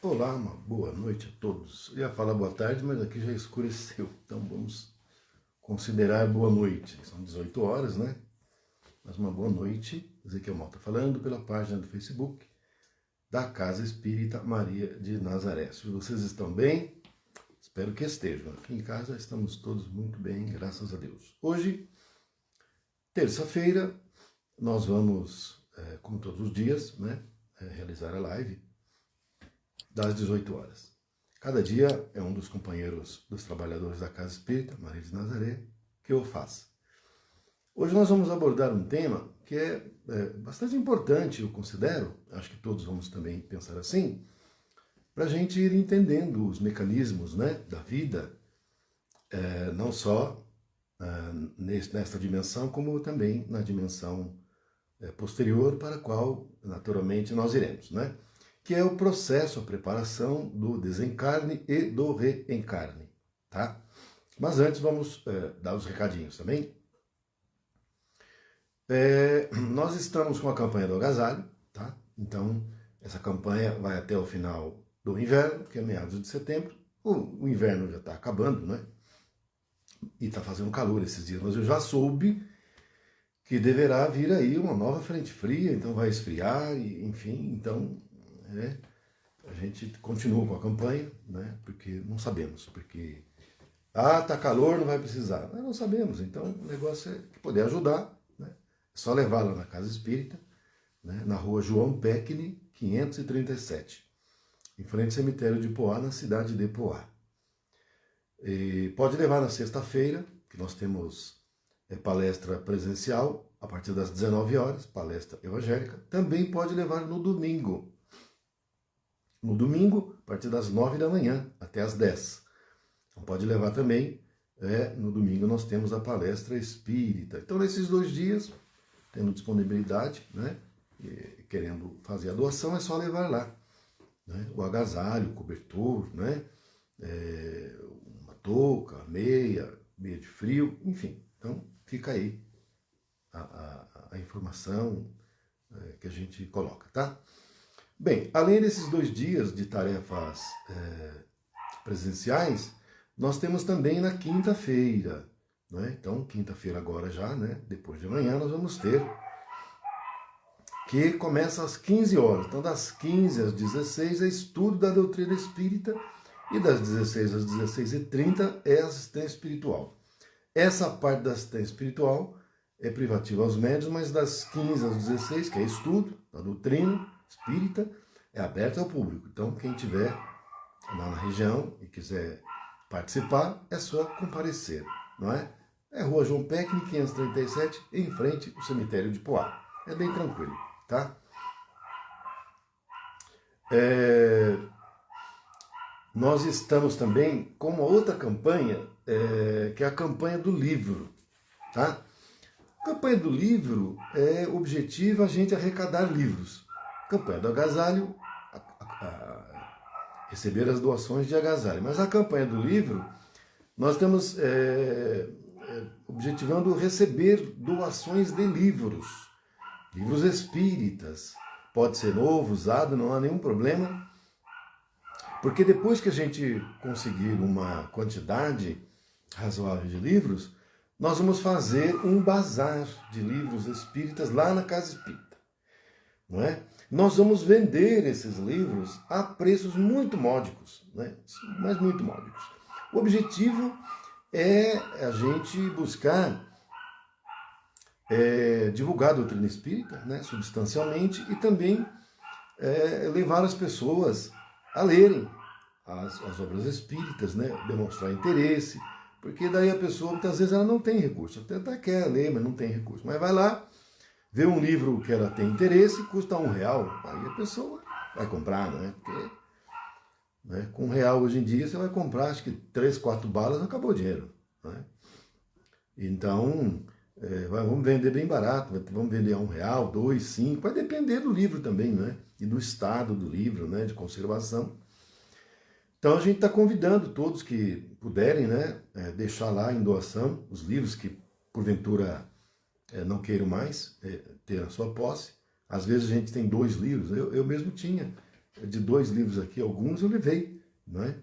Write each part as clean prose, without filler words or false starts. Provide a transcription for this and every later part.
Olá, uma boa noite a todos. Eu ia falar boa tarde, mas aqui já escureceu, então vamos considerar boa noite. São 18 horas, né? Mas uma boa noite. Ezequiel Malta falando pela página do Facebook da Casa Espírita Maria de Nazaré. Se vocês estão bem, espero que estejam. Aqui em casa estamos todos muito bem, graças a Deus. Hoje, terça-feira, nós vamos, como todos os dias, né, realizar a live das 18 horas. Cada dia é um dos companheiros dos trabalhadores da Casa Espírita, Maria de Nazaré, que eu faço. Hoje nós vamos abordar um tema que é bastante importante, eu considero, acho que todos vamos também pensar assim, para a gente ir entendendo os mecanismos, né, da vida, não só nesta dimensão, como também na dimensão posterior para a qual, naturalmente, nós iremos, né? Que é o processo, a preparação do desencarne e do reencarne, tá? Mas antes vamos dar os recadinhos também. Nós estamos com a campanha do agasalho, tá? Então, essa campanha vai até o final do inverno, que é meados de setembro. O inverno já está acabando, né? E está fazendo calor esses dias, mas eu já soube que deverá vir aí uma nova frente fria, então vai esfriar, e, enfim, então a gente continua com a campanha, né? Porque não sabemos, porque tá calor, não vai precisar. Nós não sabemos, então o negócio é poder ajudar, né? É só levar lá na Casa Espírita, né? Na rua João Peckney, 537, em frente ao cemitério de Poá, na cidade de Poá. E pode levar na sexta-feira, que nós temos palestra presencial, a partir das 19 horas, palestra evangélica. Também pode levar no domingo. No domingo, a partir das 9 da manhã até as 10. Então pode levar também, no domingo nós temos a palestra espírita. Então nesses 2 dias, tendo disponibilidade, né, e querendo fazer a doação, é só levar lá, né, o agasalho, o cobertor, né, uma touca, meia de frio, enfim. Então fica aí a informação que a gente coloca, tá? Bem, além desses 2 dias de tarefas presenciais, nós temos também na quinta-feira, né? Então, quinta-feira agora já, né? Depois de amanhã, nós vamos ter, que começa às 15 horas. Então, das 15 às 16 é estudo da doutrina espírita e das 16 às 16h30 é assistência espiritual. Essa parte da assistência espiritual é privativa aos médios, mas das 15 às 16, que é estudo da doutrina espírita, é aberta ao público. Então, quem tiver lá na região e quiser participar, é só comparecer, não é? É Rua João Peckney, 537, em frente ao cemitério de Poá. É bem tranquilo, tá? Nós estamos também com uma outra campanha, que é a campanha do livro, tá? A campanha do livro é objetiva a gente arrecadar livros. A campanha do agasalho, receber as doações de agasalho. Mas a campanha do livro, nós estamos objetivando receber doações de livros, livros espíritas. Pode ser novo, usado, não há nenhum problema, porque depois que a gente conseguir uma quantidade razoável de livros, nós vamos fazer um bazar de livros espíritas lá na Casa Espírita, não é? Nós vamos vender esses livros a preços muito módicos, né? Mas muito módicos. O objetivo é a gente buscar divulgar a doutrina espírita, né, substancialmente, e também levar as pessoas a lerem as obras espíritas, né, demonstrar interesse, porque daí a pessoa, muitas vezes, ela não tem recurso, até quer ler, mas não tem recurso. Mas vai lá, vê um livro que ela tem interesse, custa R$1, aí a pessoa vai comprar, né? Porque, né, com R$1 hoje em dia você vai comprar, acho que 3, 4 balas, acabou o dinheiro, né? Então, vamos vender bem barato, vamos vender a R$1, 2, 5, vai depender do livro também, né? E do estado do livro, né? De conservação. Então a gente está convidando todos que puderem, né? Deixar lá em doação os livros que, porventura, não queiram mais ter a sua posse. Às vezes a gente tem 2 livros, eu mesmo tinha de 2 livros aqui, alguns eu levei, não é?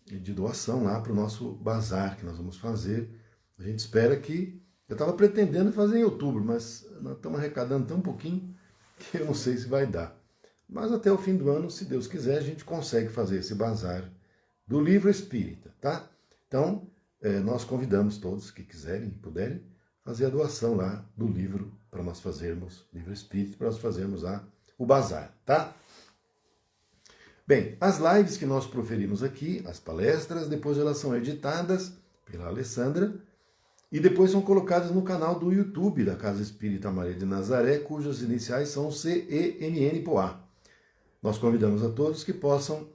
De doação lá para o nosso bazar que nós vamos fazer. A gente espera que... Eu estava pretendendo fazer em outubro, mas nós estamos arrecadando tão pouquinho que eu não sei se vai dar. Mas até o fim do ano, se Deus quiser, a gente consegue fazer esse bazar do livro espírita, tá? Então, nós convidamos todos que quiserem e puderem fazer a doação lá do livro para nós fazermos, livro espírita, para nós fazermos o bazar, tá? Bem, as lives que nós proferimos aqui, as palestras, depois elas são editadas pela Alessandra e depois são colocadas no canal do YouTube da Casa Espírita Maria de Nazaré, cujas iniciais são CEMN-POA. Nós convidamos a todos que possam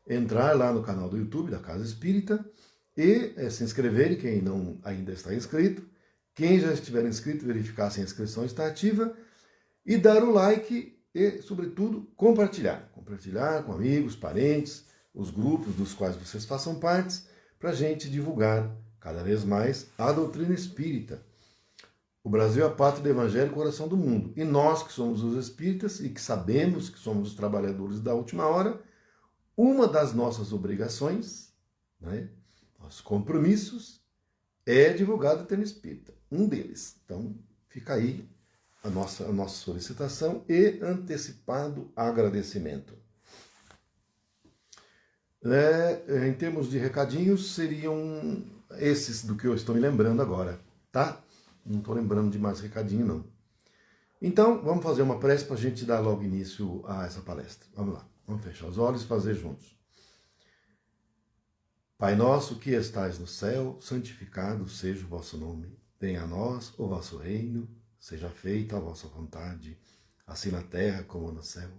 entrar lá no canal do YouTube da Casa Espírita e se inscreverem, quem não ainda está inscrito. Quem já estiver inscrito, verificar se a inscrição está ativa e dar o like e, sobretudo, compartilhar. Compartilhar com amigos, parentes, os grupos dos quais vocês façam parte, para a gente divulgar cada vez mais a doutrina espírita. O Brasil é a pátria do Evangelho e coração do mundo. E nós que somos os espíritas e que sabemos que somos os trabalhadores da última hora, uma das nossas obrigações, né, nossos compromissos, é divulgar a doutrina espírita. Um deles. Então, fica aí a nossa solicitação e antecipado agradecimento. Em termos de recadinhos, seriam esses do que eu estou me lembrando agora, tá? Não estou lembrando de mais recadinho, não. Então, vamos fazer uma prece para a gente dar logo início a essa palestra. Vamos lá, vamos fechar os olhos e fazer juntos. Pai nosso que estais no céu, santificado seja o vosso nome. Venha a nós o vosso reino, seja feita a vossa vontade, assim na terra como no céu.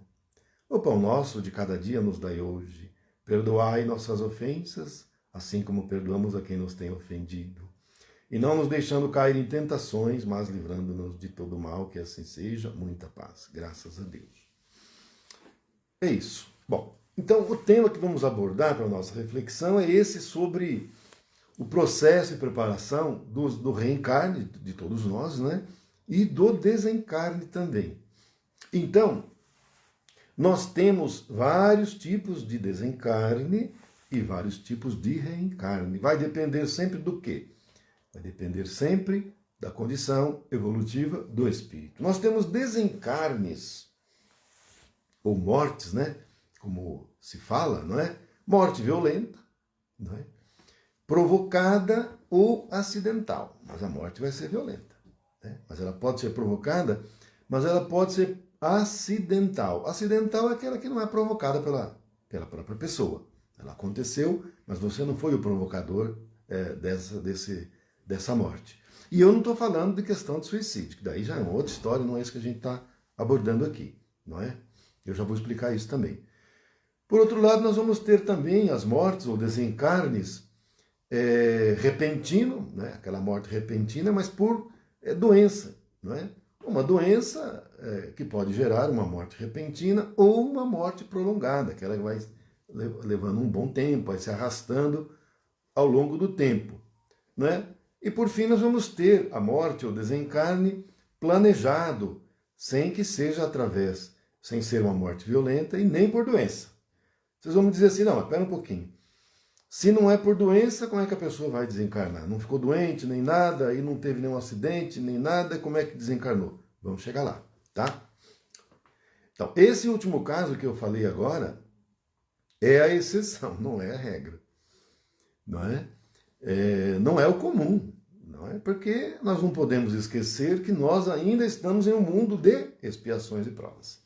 O pão nosso de cada dia nos dai hoje. Perdoai nossas ofensas, assim como perdoamos a quem nos tem ofendido. E não nos deixando cair em tentações, mas livrando-nos de todo mal, que assim seja, muita paz. Graças a Deus. É isso. Bom, então o tema que vamos abordar para a nossa reflexão é esse sobre o processo e preparação do reencarne de todos nós, né? E do desencarne também. Então, nós temos vários tipos de desencarne e vários tipos de reencarne. Vai depender sempre do quê? Vai depender sempre da condição evolutiva do espírito. Nós temos desencarnes, ou mortes, né? Como se fala, não é? Morte violenta, não é? Provocada ou acidental. Mas a morte vai ser violenta, né? Mas ela pode ser provocada, mas ela pode ser acidental. Acidental é aquela que não é provocada pela própria pessoa. Ela aconteceu, mas você não foi o provocador dessa morte. E eu não estou falando de questão de suicídio, que daí já é uma outra história, não é isso que a gente está abordando aqui, não é? Eu já vou explicar isso também. Por outro lado, nós vamos ter também as mortes ou desencarnes repentino, né? Aquela morte repentina, mas por doença, não é? Uma doença que pode gerar uma morte repentina ou uma morte prolongada, que ela vai levando um bom tempo, vai se arrastando ao longo do tempo, né? E por fim nós vamos ter a morte ou desencarne planejado, sem que seja sem ser uma morte violenta e nem por doença. Vocês vão me dizer assim, não, espera um pouquinho. Se não é por doença, como é que a pessoa vai desencarnar? Não ficou doente, nem nada, e não teve nenhum acidente, nem nada, como é que desencarnou? Vamos chegar lá, tá? Então, esse último caso que eu falei agora é a exceção, não é a regra. Não é? Não é o comum, não é? Porque nós não podemos esquecer que nós ainda estamos em um mundo de expiações e provas.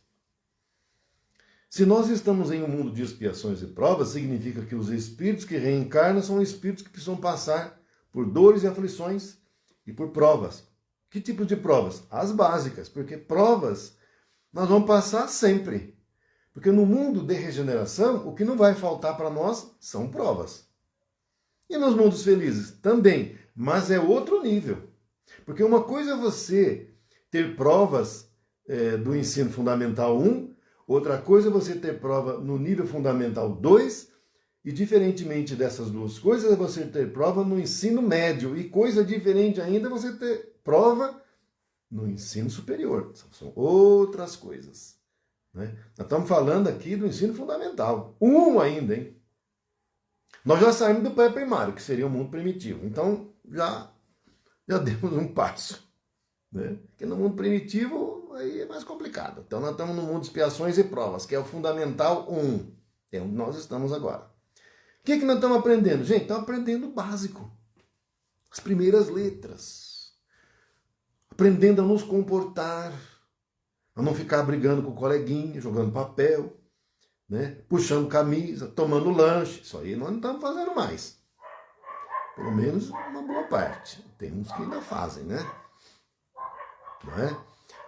Se nós estamos em um mundo de expiações e provas, significa que os espíritos que reencarnam são espíritos que precisam passar por dores e aflições e por provas. Que tipo de provas? As básicas, porque provas nós vamos passar sempre. Porque no mundo de regeneração, o que não vai faltar para nós são provas. E nos mundos felizes? Também, mas é outro nível. Porque uma coisa é você ter provas do ensino fundamental 1, outra coisa é você ter prova no nível fundamental 2, e diferentemente dessas duas coisas, é você ter prova no ensino médio, e coisa diferente ainda é você ter prova no ensino superior. São outras coisas. Né? Nós estamos falando aqui do ensino fundamental. Ainda, hein? Nós já saímos do pré-primário, que seria o mundo primitivo. Então, já demos um passo. Né? Porque no mundo primitivo, aí é mais complicado. Então, nós estamos no mundo de expiações e provas, que é o fundamental 1. É onde nós estamos agora. O que nós estamos aprendendo? Gente, estamos aprendendo o básico. As primeiras letras. Aprendendo a nos comportar. A não ficar brigando com o coleguinha, jogando papel, né? Puxando camisa, tomando lanche. Isso aí nós não estamos fazendo mais. Pelo menos uma boa parte. Tem uns que ainda fazem, né? Não é?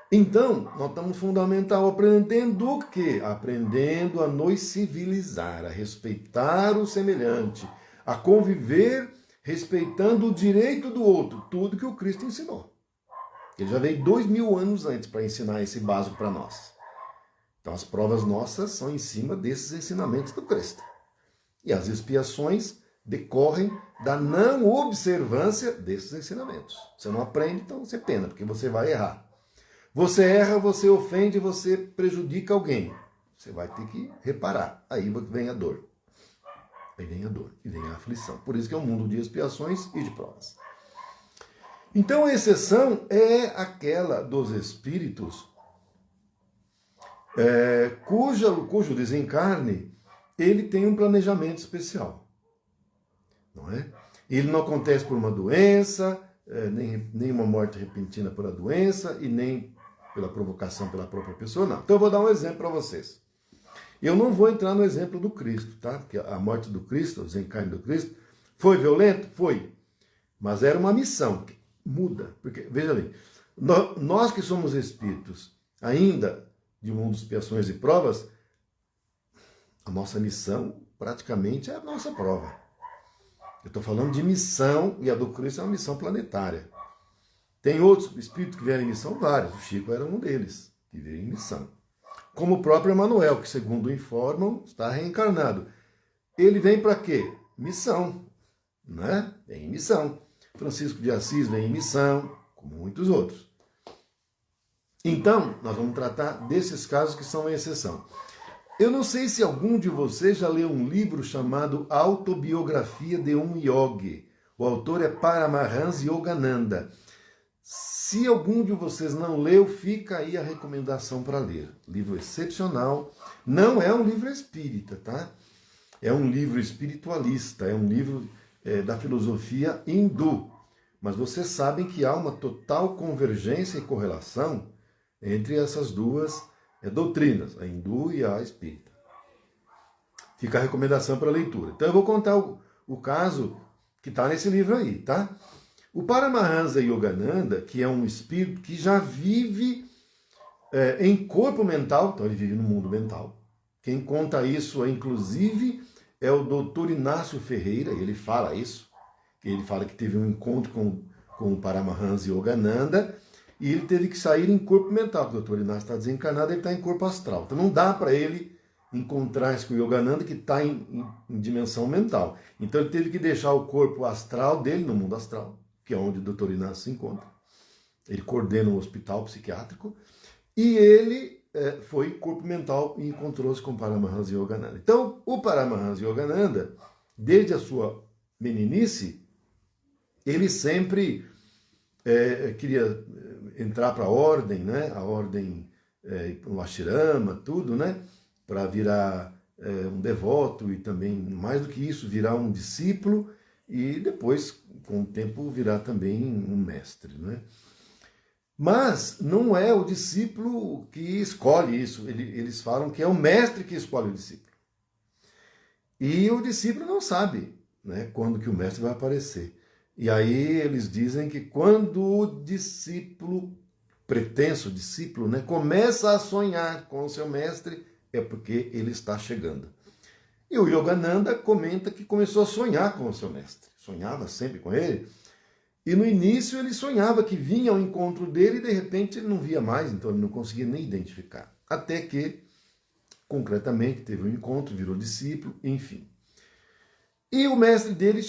Então, nós estamos fundamental aprendendo o quê? Aprendendo a nos civilizar, a respeitar o semelhante, a conviver respeitando o direito do outro, tudo que o Cristo ensinou. Ele já veio 2000 anos antes para ensinar esse básico para nós. Então as provas nossas são em cima desses ensinamentos do Cristo. E as expiações decorrem da não observância desses ensinamentos. Você não aprende, então você pena, porque você vai errar. Você erra, você ofende, você prejudica alguém. Você vai ter que reparar. Aí vem a dor. Aí vem a dor e vem a aflição. Por isso que é um mundo de expiações e de provas. Então a exceção é aquela dos espíritos cujo desencarne ele tem um planejamento especial. Não é? Ele não acontece por uma doença, nem uma morte repentina por a doença e nem pela provocação pela própria pessoa, não. Então eu vou dar um exemplo para vocês. Eu não vou entrar no exemplo do Cristo, tá? Porque a morte do Cristo, o desencarne do Cristo, foi violento? Foi. Mas era uma missão. Muda. Porque, veja bem, nós que somos espíritos, ainda de mundo de expiações e provas, a nossa missão praticamente é a nossa prova. Eu estou falando de missão, e a do Cristo é uma missão planetária. Tem outros espíritos que vieram em missão, vários. O Chico era um deles, que veio em missão. Como o próprio Emmanuel, que segundo informam, está reencarnado. Ele vem para quê? Missão. Né? Vem em missão. Francisco de Assis vem em missão, como muitos outros. Então, nós vamos tratar desses casos que são a exceção. Eu não sei se algum de vocês já leu um livro chamado Autobiografia de um Yogi. O autor é Paramahansa Yogananda. Se algum de vocês não leu, fica aí a recomendação para ler. Livro excepcional. Não é um livro espírita, tá? É um livro espiritualista, é um livro da filosofia hindu. Mas vocês sabem que há uma total convergência e correlação entre essas duas doutrinas, a hindu e a espírita. Fica a recomendação para a leitura. Então eu vou contar o caso que está nesse livro aí, tá? O Paramahansa Yogananda, que é um espírito que já vive em corpo mental, então ele vive no mundo mental. Quem conta isso, inclusive, é o doutor Inácio Ferreira, ele fala isso. Ele fala que teve um encontro com o Paramahansa Yogananda e ele teve que sair em corpo mental, porque o doutor Inácio está desencarnado, ele está em corpo astral. Então não dá para ele encontrar-se com o Yogananda, que está em dimensão mental. Então ele teve que deixar o corpo astral dele no mundo astral, que é onde o doutor Inácio se encontra. Ele coordena um hospital psiquiátrico e ele foi em corpo mental e encontrou-se com o Paramahansa Yogananda. Então o Paramahansa Yogananda, desde a sua meninice, ele sempre queria entrar para a ordem, né? A ordem, o ashrama, tudo, né? Para virar um devoto e também, mais do que isso, virar um discípulo e depois, com o tempo, virar também um mestre, né? Mas não é o discípulo que escolhe isso. Eles falam que é o mestre que escolhe o discípulo. E o discípulo não sabe, né, quando que o mestre vai aparecer. E aí eles dizem que quando o discípulo, pretenso discípulo, né, começa a sonhar com o seu mestre, é porque ele está chegando. E o Yogananda comenta que começou a sonhar com o seu mestre. Sonhava sempre com ele. E no início ele sonhava que vinha ao encontro dele e de repente ele não via mais, então ele não conseguia nem identificar. Até que, concretamente, teve um encontro, virou discípulo, enfim. E o mestre dele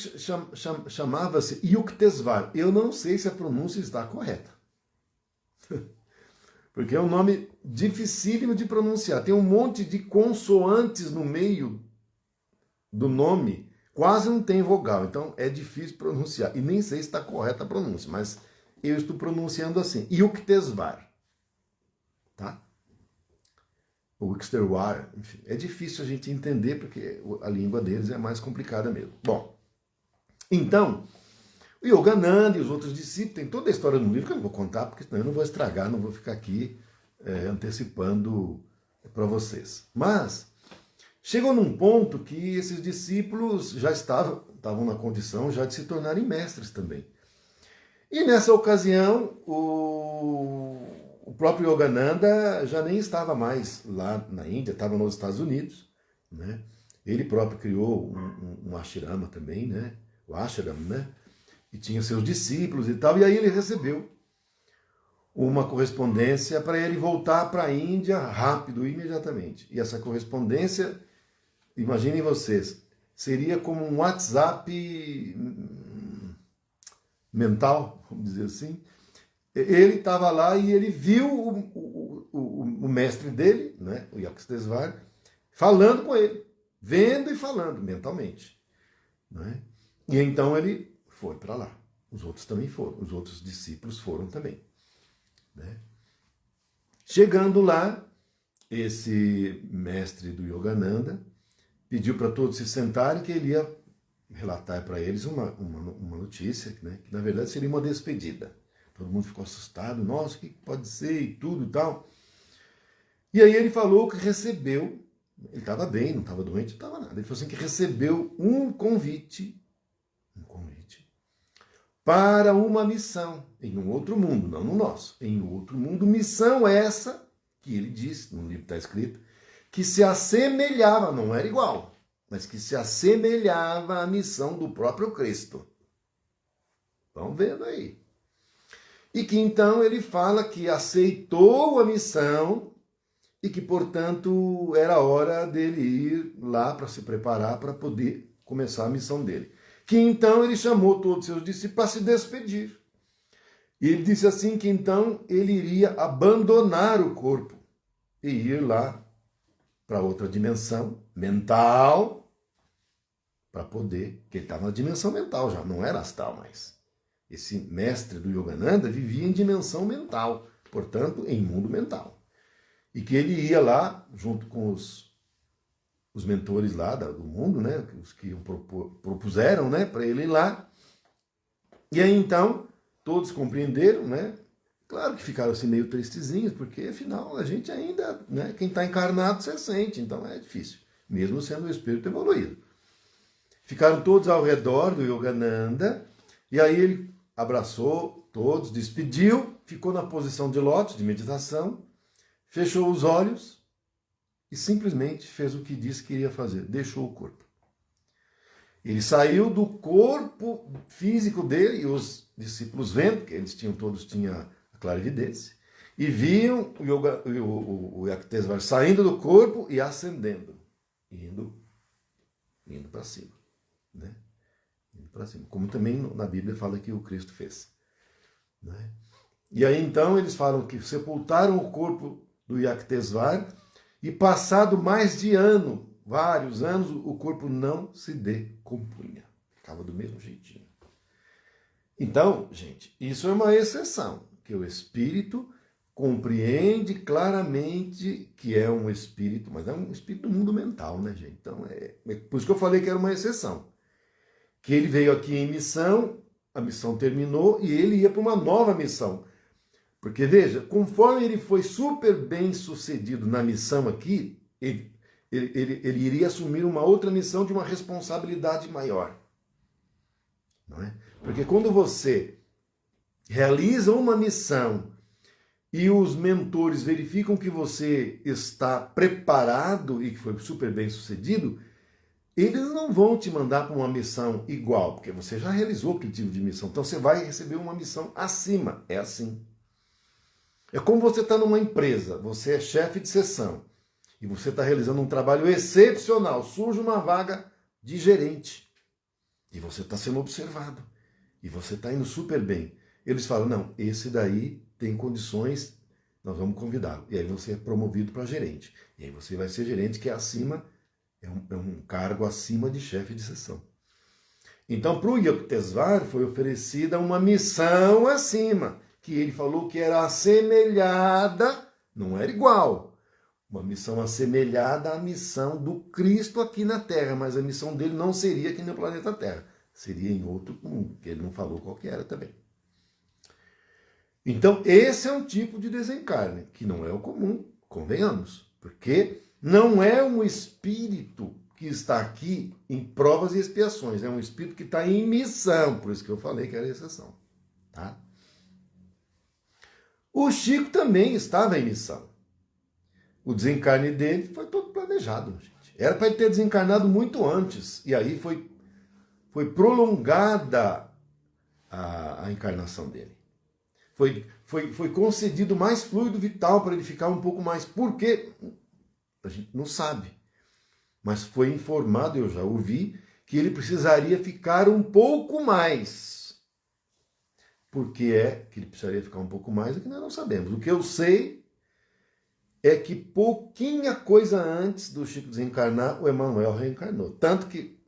chamava-se Yuktesvar. Eu não sei se a pronúncia está correta. Porque é um nome dificílimo de pronunciar. Tem um monte de consoantes no meio do nome, quase não tem vogal. Então é difícil pronunciar. E nem sei se está correta a pronúncia, mas eu estou pronunciando assim. Yuktesvar. Tá? O Yuktesvar, enfim. É difícil a gente entender porque a língua deles é mais complicada mesmo. Bom, então, o Yogananda e os outros discípulos, tem toda a história no livro que eu não vou contar, porque senão eu não vou estragar, não vou ficar aqui antecipando para vocês. Mas chegou num ponto que esses discípulos já estavam na condição já de se tornarem mestres também. E nessa ocasião, o próprio Yogananda já nem estava mais lá na Índia, estava nos Estados Unidos, né? Ele próprio criou um ashrama também, né? O ashram, né? E tinha seus discípulos e tal, e aí ele recebeu uma correspondência para ele voltar para a Índia rápido, imediatamente. E essa correspondência, imaginem vocês, seria como um WhatsApp mental, vamos dizer assim. Ele estava lá e ele viu o mestre dele, né, o Yuktesvar, falando com ele, vendo e falando mentalmente. Né? E então ele foi para lá. Os outros também foram, os outros discípulos foram também. Né? Chegando lá, esse mestre do Yogananda pediu para todos se sentarem que ele ia relatar para eles uma notícia, né, que na verdade seria uma despedida. Todo mundo ficou assustado, nossa, o que pode ser e tudo e tal. E aí ele falou que recebeu, ele estava bem, não estava doente, não estava nada. Ele falou assim que recebeu um convite para uma missão em um outro mundo, não no nosso, em outro mundo. Missão essa, que ele disse, no livro está escrito, que se assemelhava, não era igual, mas que se assemelhava à missão do próprio Cristo. Vão vendo aí. E que então ele fala que aceitou a missão e que, portanto, era hora dele ir lá para se preparar para poder começar a missão dele. Que então ele chamou todos os seus discípulos para se despedir. E ele disse assim que então ele iria abandonar o corpo e ir lá para outra dimensão mental, para poder, que ele estava na dimensão mental já, não era astral mais. Esse mestre do Yogananda vivia em dimensão mental, portanto, em mundo mental. E que ele ia lá, junto com os mentores lá do mundo, né, os que propuseram, né, para ele ir lá. E aí então, todos compreenderam, né? Claro que ficaram assim meio tristezinhos, porque afinal a gente ainda, né, quem está encarnado se sente, então é difícil, mesmo sendo um espírito evoluído. Ficaram todos ao redor do Yogananda, e aí ele abraçou todos, despediu, ficou na posição de lótus, de meditação, fechou os olhos e simplesmente fez o que disse que iria fazer, deixou o corpo. Ele saiu do corpo físico dele, e os discípulos vendo, que eles todos tinham a clarividência, e viam o Yuktesvar saindo do corpo e ascendendo, indo para cima. Né? Indo para cima, como também na Bíblia fala que o Cristo fez. Né? E aí então eles falam que sepultaram o corpo do Yuktesvar, e passado mais de vários anos, o corpo não se decompunha. Ficava do mesmo jeitinho. Então, gente, isso é uma exceção, que o espírito compreende claramente que é um espírito, mas é um espírito do mundo mental, né, gente? Então, é por isso que eu falei que era uma exceção. Que ele veio aqui em missão, a missão terminou e ele ia para uma nova missão. Porque, veja, conforme ele foi super bem sucedido na missão aqui, ele iria assumir uma outra missão de uma responsabilidade maior. Não é? Porque quando você realiza uma missão e os mentores verificam que você está preparado e que foi super bem sucedido, eles não vão te mandar para uma missão igual, porque você já realizou o pedido de missão. Então você vai receber uma missão acima. É assim. É como você está numa empresa, você é chefe de seção e você está realizando um trabalho excepcional, surge uma vaga de gerente e você está sendo observado e você está indo super bem. Eles falam, não, esse daí tem condições, nós vamos convidá-lo. E aí você é promovido para gerente. E aí você vai ser gerente, que é acima, é um cargo acima de chefe de seção. Então, para o Yuktesvar foi oferecida uma missão acima, que ele falou que era assemelhada, não era igual, uma missão assemelhada à missão do Cristo aqui na Terra, mas a missão dele não seria aqui no planeta Terra, seria em outro mundo, que ele não falou qual que era também. Então, esse é um tipo de desencarne, que não é o comum, convenhamos, porque não é um espírito que está aqui em provas e expiações, é um espírito que está em missão, por isso que eu falei que era exceção. Tá? O Chico também estava em missão. O desencarne dele foi todo planejado, gente. Era para ele ter desencarnado muito antes, e aí foi prolongada a encarnação dele. Foi concedido mais fluido vital para ele ficar um pouco mais. Por quê? A gente não sabe. Mas foi informado, eu já ouvi, que ele precisaria ficar um pouco mais. Por que é que ele precisaria ficar um pouco mais? É que nós não sabemos. O que eu sei é que pouquinha coisa antes do Chico desencarnar, o Emmanuel reencarnou. Tanto que,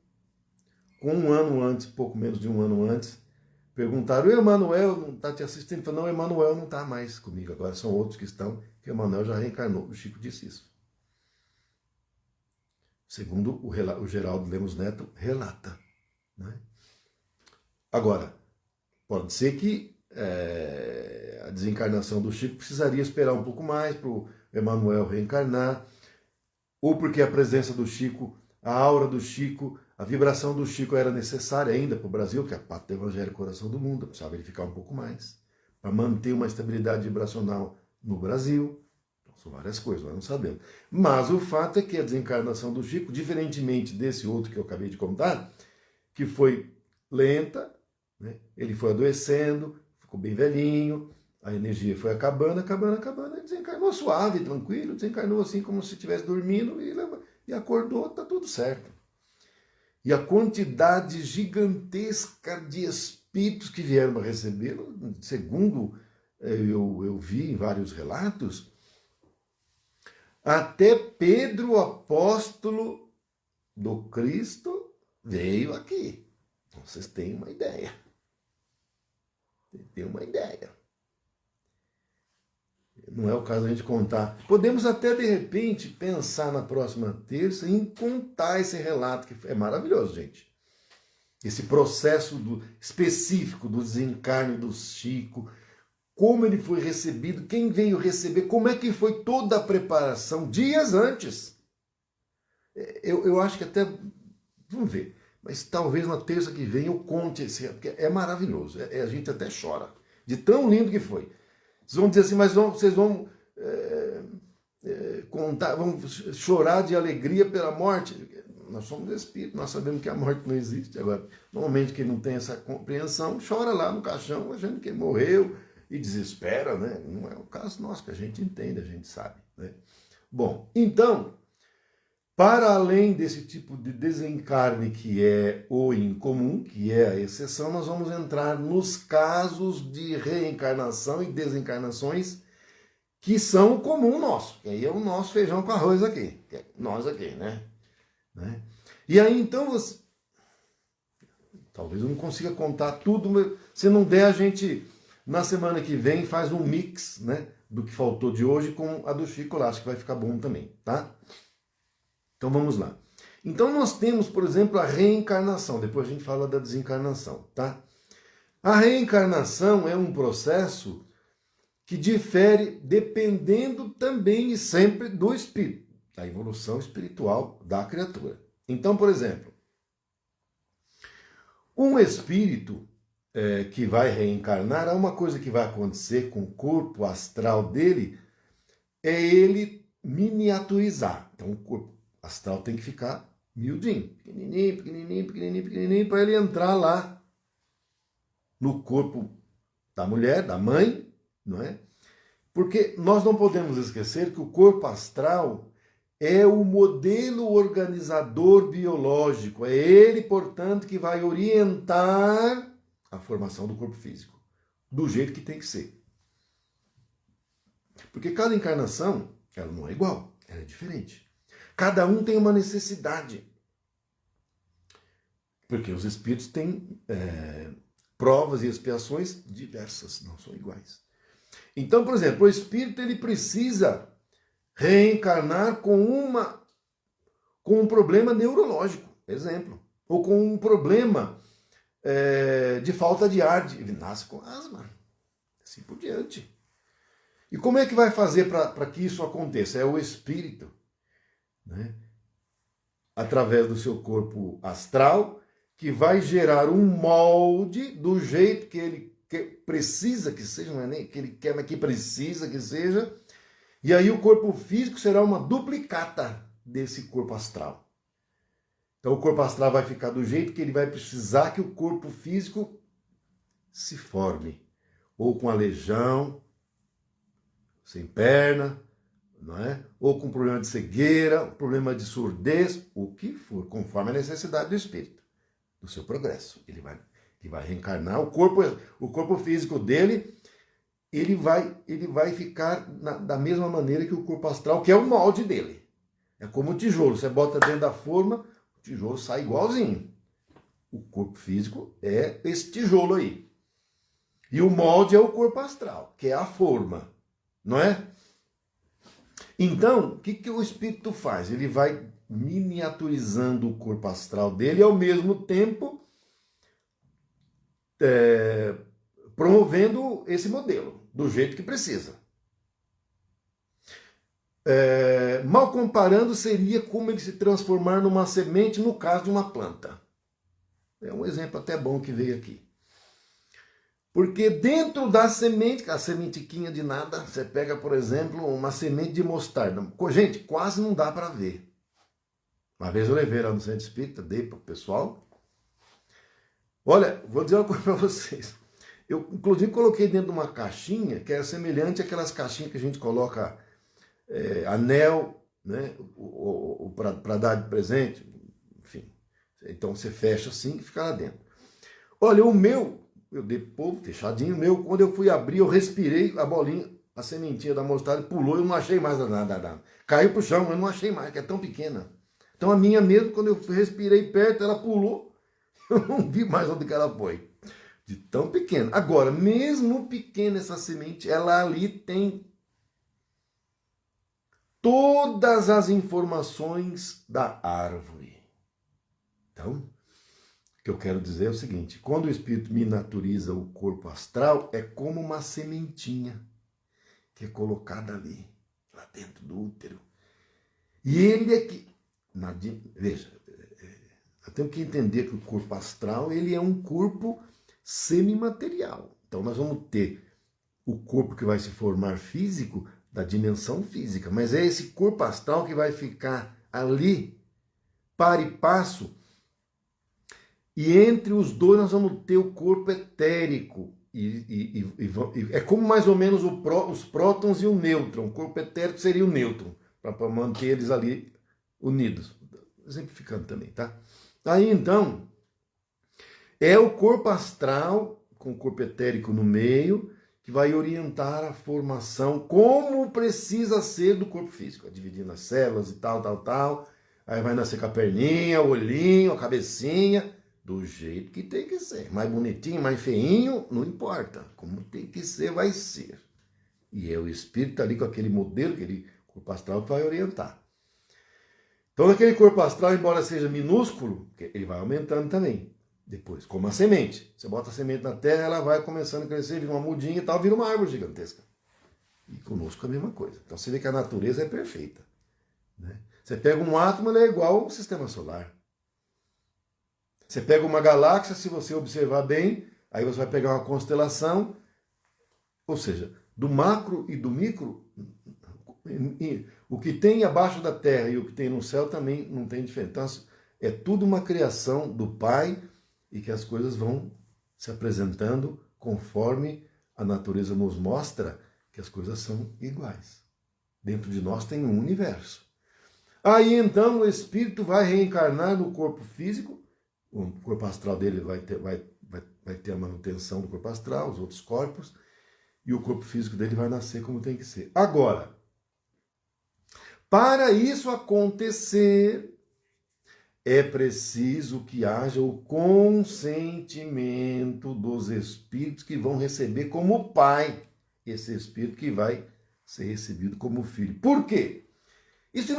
com um ano antes, pouco menos de um ano antes, perguntaram, o Emmanuel não está te assistindo? Ele falou, não, o Emmanuel não está mais comigo, agora são outros que estão, que o Emmanuel já reencarnou. O Chico disse isso. Segundo o Geraldo Lemos Neto relata. Né? Agora, pode ser que a desencarnação do Chico precisaria esperar um pouco mais para o Emmanuel reencarnar, ou porque a presença do Chico, a aura do Chico, a vibração do Chico era necessária ainda para o Brasil, que é a pátria do Evangelho Coração do Mundo, precisava ele ficar um pouco mais, para manter uma estabilidade vibracional no Brasil. Então, são várias coisas, nós não sabemos. Mas o fato é que a desencarnação do Chico, diferentemente desse outro que eu acabei de contar, que foi lenta, né? Ele foi adoecendo, ficou bem velhinho, a energia foi acabando, ele desencarnou suave, tranquilo, desencarnou assim como se estivesse dormindo e acordou, está tudo certo. E a quantidade gigantesca de espíritos que vieram para recebê-lo, segundo eu vi em vários relatos, até Pedro, apóstolo do Cristo, veio aqui. Então, vocês têm uma ideia. Tem uma ideia. Não é o caso a gente contar. Podemos até, de repente, pensar na próxima terça em contar esse relato, que é maravilhoso, gente. Esse processo específico do desencarne do Chico, como ele foi recebido, quem veio receber, como é que foi toda a preparação, dias antes. Eu acho que até, vamos ver, mas talvez na terça que vem eu conte esse, porque é maravilhoso, a gente até chora, de tão lindo que foi. Vocês vão dizer assim, mas vocês vão contar, vão chorar de alegria pela morte. Nós somos espíritos, nós sabemos que a morte não existe. Agora, normalmente quem não tem essa compreensão, chora lá no caixão, achando que ele morreu e desespera, né? Não é o caso nosso, que a gente entende, a gente sabe. Né? Bom, então, para além desse tipo de desencarne que é o incomum, que é a exceção, nós vamos entrar nos casos de reencarnação e desencarnações que são o comum nosso. Que aí é o nosso feijão com arroz aqui. Que é nós aqui, né? E aí, então, talvez eu não consiga contar tudo, mas se não der, a gente, na semana que vem, faz um mix, né, do que faltou de hoje com a do Chico lá. Acho que vai ficar bom também, tá? Então vamos lá. Então nós temos, por exemplo, a reencarnação. Depois a gente fala da desencarnação, tá? A reencarnação é um processo que difere dependendo também e sempre do espírito, da evolução espiritual da criatura. Então, por exemplo, um espírito que vai reencarnar, há uma coisa que vai acontecer com o corpo astral dele, é ele miniaturizar. Então o corpo astral tem que ficar miudinho, pequenininho, para ele entrar lá no corpo da mulher, da mãe, não é? Porque nós não podemos esquecer que o corpo astral é o modelo organizador biológico, é ele, portanto, que vai orientar a formação do corpo físico, do jeito que tem que ser. Porque cada encarnação, ela não é igual, ela é diferente. Cada um tem uma necessidade. Porque os espíritos têm provas e expiações diversas, não são iguais. Então, por exemplo, o espírito ele precisa reencarnar com um problema neurológico, exemplo, ou com um problema de falta de ar, ele nasce com asma, assim por diante. E como é que vai fazer para que isso aconteça? É o espírito, né, através do seu corpo astral, que vai gerar um molde do jeito que ele precisa que seja, não é nem que ele quer, mas que precisa que seja, e aí o corpo físico será uma duplicata desse corpo astral. Então o corpo astral vai ficar do jeito que ele vai precisar que o corpo físico se forme, ou com aleijão, sem perna, não é? Ou com problema de cegueira, problema de surdez, o que for, conforme a necessidade do espírito, do seu progresso. Ele vai reencarnar, o corpo físico dele, ele vai ficar da mesma maneira que o corpo astral, que é o molde dele. É como o tijolo, você bota dentro da forma, o tijolo sai igualzinho. O corpo físico é esse tijolo aí. E o molde é o corpo astral, que é a forma, não é? Então, o que o espírito faz? Ele vai miniaturizando o corpo astral dele e, ao mesmo tempo, promovendo esse modelo, do jeito que precisa. Mal comparando, seria como ele se transformar numa semente no caso de uma planta. É um exemplo até bom que veio aqui. Porque dentro da semente, a sementiquinha de nada, você pega, por exemplo, uma semente de mostarda. Gente, quase não dá para ver. Uma vez eu levei lá no centro espírita, dei para o pessoal. Olha, vou dizer uma coisa para vocês. Eu, inclusive, coloquei dentro de uma caixinha que é semelhante àquelas caixinhas que a gente coloca anel, né, para dar de presente, enfim. Então você fecha assim e fica lá dentro. Olha, o meu... Eu dei povo, fechadinho, meu, quando eu fui abrir, eu respirei, a bolinha, a sementinha da mostarda pulou, eu não achei mais nada. Caiu pro chão, eu não achei mais, que é tão pequena. Então a minha mesmo, quando eu respirei perto, ela pulou, eu não vi mais onde que ela foi. De tão pequena. Agora, mesmo pequena essa semente, ela ali tem todas as informações da árvore. Então... O que eu quero dizer é o seguinte, quando o espírito miniaturiza o corpo astral, é como uma sementinha que é colocada ali, lá dentro do útero. E ele é que... Veja, eu tenho que entender que o corpo astral ele é um corpo semimaterial. Então nós vamos ter o corpo que vai se formar físico da dimensão física, mas é esse corpo astral que vai ficar ali, para e passo. E entre os dois nós vamos ter o corpo etérico. E é como mais ou menos os prótons e o nêutron. O corpo etérico seria o nêutron, para manter eles ali unidos. Exemplificando também, tá? Aí então, é o corpo astral, com o corpo etérico no meio, que vai orientar a formação, como precisa ser do corpo físico. Dividindo as células e tal. Aí vai nascer com a perninha, o olhinho, a cabecinha... Do jeito que tem que ser. Mais bonitinho, mais feinho, não importa. Como tem que ser, vai ser. E é o espírito ali com aquele modelo, aquele corpo astral que vai orientar. Então, aquele corpo astral, embora seja minúsculo, ele vai aumentando também. Depois, como a semente. Você bota a semente na terra, ela vai começando a crescer, vira uma mudinha e tal, vira uma árvore gigantesca. E conosco a mesma coisa. Então, você vê que a natureza é perfeita. Né? Você pega um átomo, ele é igual ao sistema solar. Você pega uma galáxia, se você observar bem, aí você vai pegar uma constelação, ou seja, do macro e do micro, o que tem abaixo da Terra e o que tem no céu também não tem diferença. Então, é tudo uma criação do Pai e que as coisas vão se apresentando conforme a natureza nos mostra que as coisas são iguais. Dentro de nós tem um universo. Aí então o espírito vai reencarnar no corpo físico. O corpo astral dele vai ter a manutenção do corpo astral, os outros corpos, e o corpo físico dele vai nascer como tem que ser. Agora, para isso acontecer, é preciso que haja o consentimento dos espíritos que vão receber como pai esse espírito que vai ser recebido como filho. Por quê? E se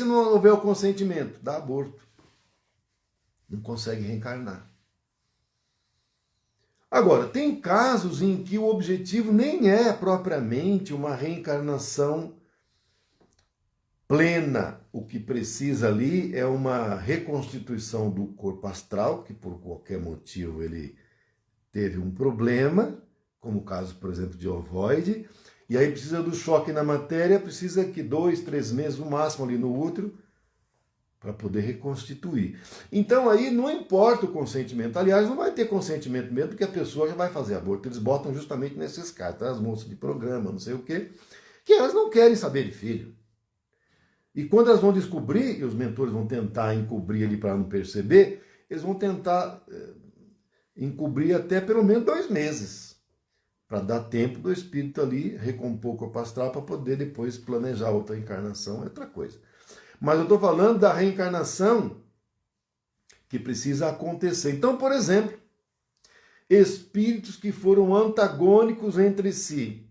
não houver o consentimento? Dá aborto. Não consegue reencarnar. Agora, tem casos em que o objetivo nem é propriamente uma reencarnação plena. O que precisa ali é uma reconstituição do corpo astral, que por qualquer motivo ele teve um problema, como o caso, por exemplo, de ovoide, e aí precisa do choque na matéria, precisa que 2, 3 meses, no máximo ali no útero, para poder reconstituir. Então aí não importa o consentimento. Aliás, não vai ter consentimento mesmo, porque a pessoa já vai fazer aborto. Eles botam justamente nesses casos, tá? As moças de programa, não sei o quê, que elas não querem saber de filho. E quando elas vão descobrir, e os mentores vão tentar encobrir ali para não perceber, eles vão tentar encobrir até pelo menos 2 meses, para dar tempo do espírito ali recompor o corpo astral para poder depois planejar outra encarnação, é outra coisa. Mas eu estou falando da reencarnação que precisa acontecer. Então, por exemplo, espíritos que foram antagônicos entre si.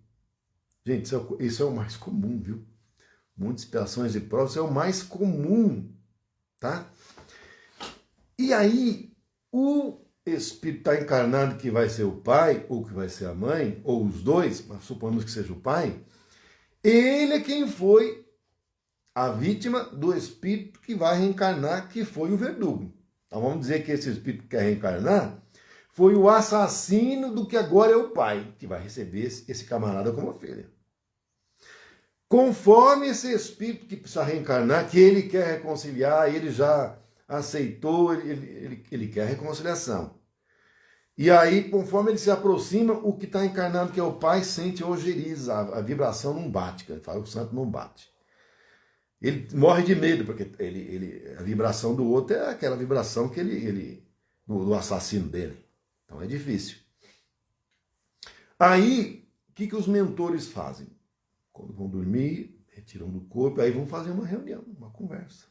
Gente, isso é o mais comum, viu? Muitas expiações de provas, isso é o mais comum, tá? E aí, o espírito está encarnado que vai ser o pai, ou que vai ser a mãe, ou os dois, mas suponhamos que seja o pai, ele é quem foi a vítima do espírito que vai reencarnar, que foi o verdugo. Então vamos dizer que esse espírito que quer reencarnar foi o assassino do que agora é o pai, que vai receber esse camarada como filho. Conforme esse espírito que precisa reencarnar, que ele quer reconciliar, ele já aceitou, ele quer reconciliação. E aí, conforme ele se aproxima, o que está encarnado, que é o pai, sente ojeriza, a vibração não bate, ele fala, o santo não bate. Ele morre de medo, porque a vibração do outro é aquela vibração que do assassino dele. Então é difícil. Aí, o que os mentores fazem? Quando vão dormir, retiram do corpo, aí vão fazer uma reunião, uma conversa.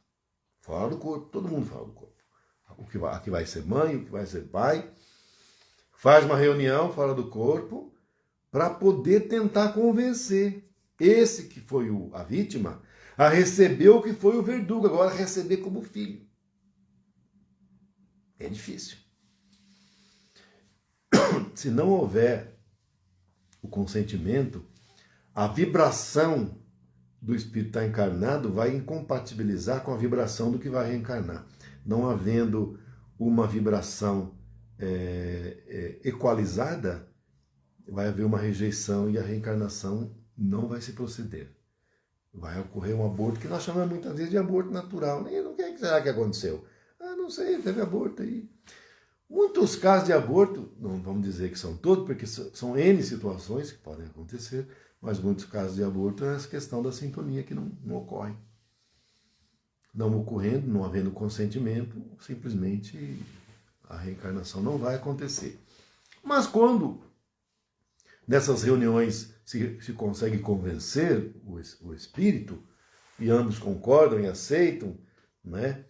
Fora do corpo, todo mundo fala do corpo. A que vai ser mãe, o que vai ser pai. Faz uma reunião fora do corpo para poder tentar convencer esse que foi a vítima a receber o que foi o verdugo, agora receber como filho. É difícil. Se não houver o consentimento, a vibração do espírito que está encarnado vai incompatibilizar com a vibração do que vai reencarnar. Não havendo uma vibração equalizada, vai haver uma rejeição e a reencarnação não vai se proceder. Vai ocorrer um aborto, que nós chamamos muitas vezes de aborto natural. O que será que aconteceu? Ah, não sei, teve aborto aí. Muitos casos de aborto, não vamos dizer que são todos, porque são N situações que podem acontecer, mas muitos casos de aborto é essa questão da sintonia que não ocorre. Não ocorrendo, não havendo consentimento, simplesmente a reencarnação não vai acontecer. Mas quando nessas reuniões se consegue convencer o espírito, e ambos concordam e aceitam, né?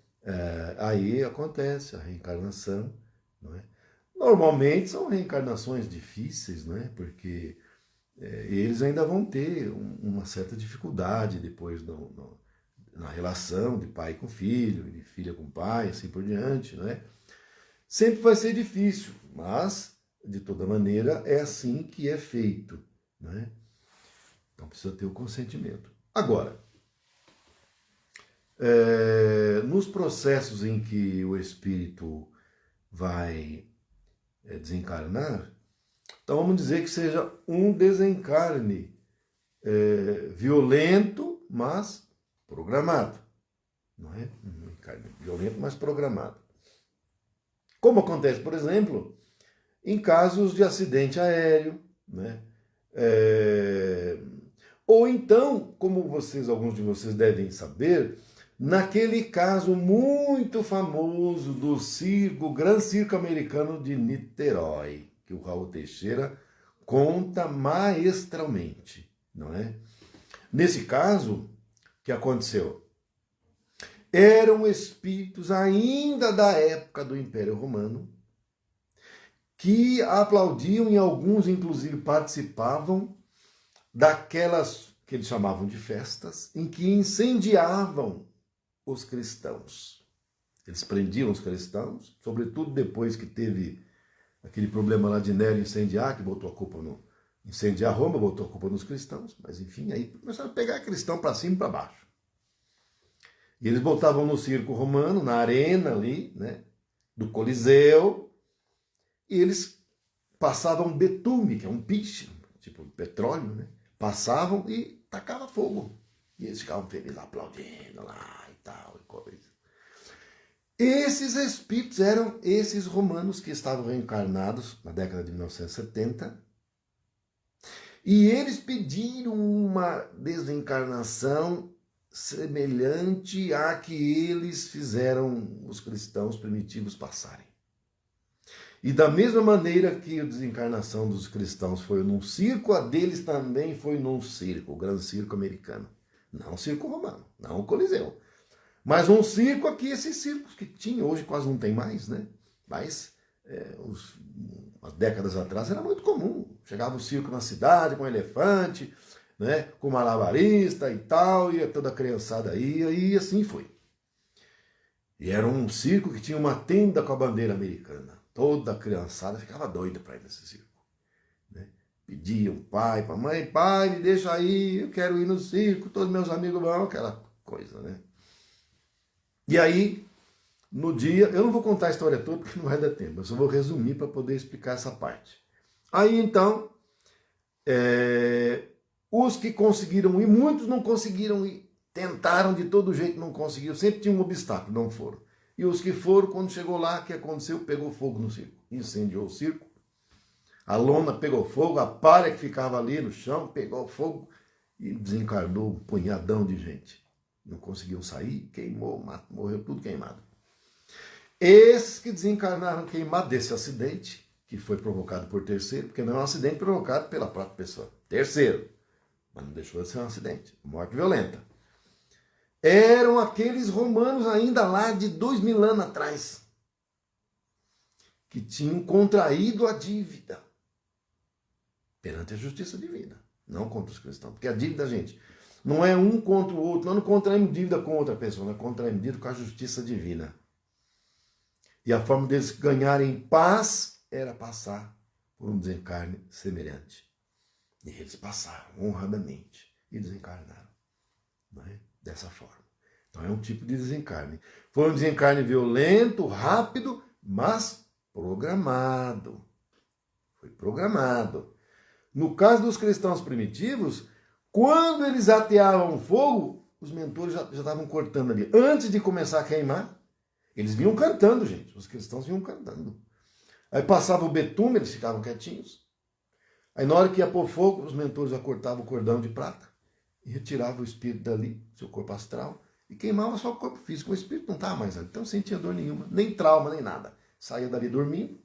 Aí acontece a reencarnação. Não é? Normalmente são reencarnações difíceis, né? Porque eles ainda vão ter uma certa dificuldade depois na relação de pai com filho, de filha com pai, assim por diante. Né? Sempre vai ser difícil, mas de toda maneira é assim que é feito. Né? Então precisa ter o consentimento. Agora, nos processos em que o espírito vai desencarnar, então vamos dizer que seja um desencarne violento, mas programado. Não é? Um desencarne violento, mas programado. Como acontece, por exemplo, em casos de acidente aéreo, né? Ou então, como alguns de vocês devem saber, naquele caso muito famoso do Grande Circo Americano de Niterói, que o Raul Teixeira conta maestralmente, não é? Nesse caso, o que aconteceu? Eram espíritos ainda da época do Império Romano, que aplaudiam e alguns inclusive participavam daquelas que eles chamavam de festas, em que incendiavam os cristãos. Eles prendiam os cristãos, sobretudo depois que teve aquele problema lá de Nero incendiar, que botou a culpa no incendiar Roma, botou a culpa nos cristãos, mas enfim, aí começaram a pegar cristão para cima e para baixo. E eles botavam no circo romano, na arena ali, né, do Coliseu, e eles passavam betume, que é um piche, tipo petróleo, né? Passavam e tacavam fogo. E eles ficavam felizes aplaudindo lá e tal, e coisa. Esses espíritos eram esses romanos que estavam reencarnados na década de 1970. E eles pediram uma desencarnação semelhante à que eles fizeram os cristãos primitivos passarem. E da mesma maneira que a desencarnação dos cristãos foi num circo, a deles também foi num circo, o grande circo americano. Não o circo romano, não o Coliseu. Mas um circo aqui, esses circos que tinha, hoje quase não tem mais, né? Mas umas décadas atrás era muito comum. Chegava um circo na cidade com um elefante, né? Com malabarista e tal, e toda a criançada ia, e assim foi. E era um circo que tinha uma tenda com a bandeira americana. Toda a criançada ficava doida para ir nesse circo. Né? Pediam pai, para mãe, pai, me deixa aí, eu quero ir no circo, todos meus amigos vão, aquela coisa, né? E aí, no dia, eu não vou contar a história toda porque não vai dar tempo, eu só vou resumir para poder explicar essa parte. Aí então, os que conseguiram ir, muitos não conseguiram ir, tentaram de todo jeito, não conseguiram, sempre tinha um obstáculo, não foram. E os que foram, quando chegou lá, o que aconteceu? Pegou fogo no circo, incendiou o circo, a lona pegou fogo, a palha que ficava ali no chão pegou fogo e desencarnou um punhadão de gente. Não conseguiu sair, queimou, morreu tudo queimado. Esses que desencarnaram queimados desse acidente, que foi provocado por terceiro, porque não é um acidente provocado pela própria pessoa. Terceiro, mas não deixou de ser um acidente, morte violenta. Eram aqueles romanos ainda lá de 2000 anos atrás, que tinham contraído a dívida perante a justiça divina, não contra os cristãos. Porque a dívida, gente, não é um contra o outro, nós não contraímos dívida com outra pessoa, nós contraímos dívida com a justiça divina. E a forma deles ganharem paz era passar por um desencarne semelhante. E eles passaram honradamente e desencarnaram. Não é? Dessa forma. Então é um tipo de desencarne. Foi um desencarne violento, rápido, mas programado. Foi programado. No caso dos cristãos primitivos, quando eles ateavam fogo, os mentores já estavam cortando ali. Antes de começar a queimar, eles vinham cantando, gente. Os cristãos vinham cantando. Aí passava o betume, eles ficavam quietinhos. Aí na hora que ia pôr fogo, os mentores já cortavam o cordão de prata e retiravam o espírito dali, seu corpo astral, e queimava só o corpo físico. O espírito não estava mais ali, então não sentia dor nenhuma, nem trauma, nem nada. Saía dali dormindo.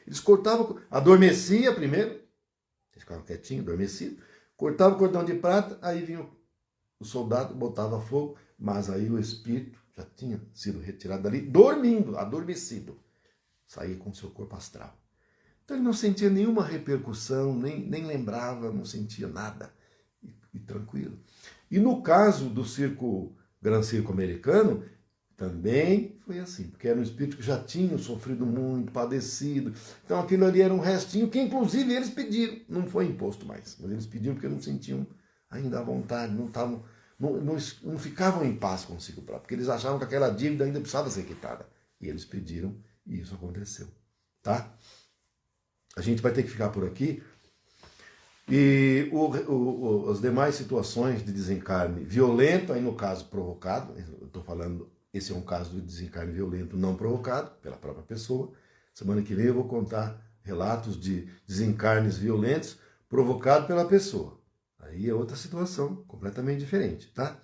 Eles cortavam, adormecia primeiro, eles ficavam quietinhos, adormecidos, cortava o cordão de prata, aí vinha o soldado, botava fogo, mas aí o espírito já tinha sido retirado dali, dormindo, adormecido. Saía com o seu corpo astral. Então ele não sentia nenhuma repercussão, nem lembrava, não sentia nada. E tranquilo. E no caso do Gran Circo americano, também foi assim, porque era um espírito que já tinha sofrido muito, padecido. Então aquilo ali era um restinho que inclusive eles pediram. Não foi imposto mais, mas eles pediram porque não sentiam ainda à vontade, não ficavam em paz consigo próprio, porque eles achavam que aquela dívida ainda precisava ser quitada. E eles pediram e isso aconteceu. Tá? A gente vai ter que ficar por aqui. E as demais situações de desencarne violento, aí no caso provocado, eu estou falando, esse é um caso de desencarne violento não provocado pela própria pessoa. Semana que vem eu vou contar relatos de desencarnes violentos provocados pela pessoa. Aí é outra situação completamente diferente, tá?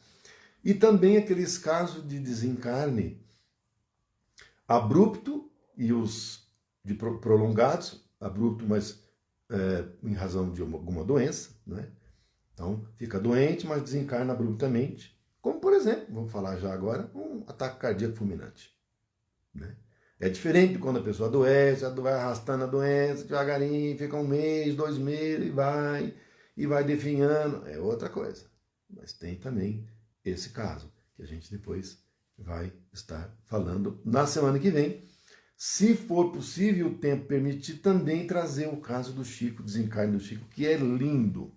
E também aqueles casos de desencarne abrupto e os de prolongados, abrupto, mas em razão de alguma doença, né? Então, fica doente, mas desencarna abruptamente. Como, por exemplo, vamos falar já agora, um ataque cardíaco fulminante. Né? É diferente de quando a pessoa adoece, ela vai arrastando a doença devagarinho, fica 1 mês, 2 meses, e vai definhando. É outra coisa. Mas tem também esse caso, que a gente depois vai estar falando na semana que vem. Se for possível, o tempo permitir, também trazer o caso do Chico, desencarne do Chico, que é lindo.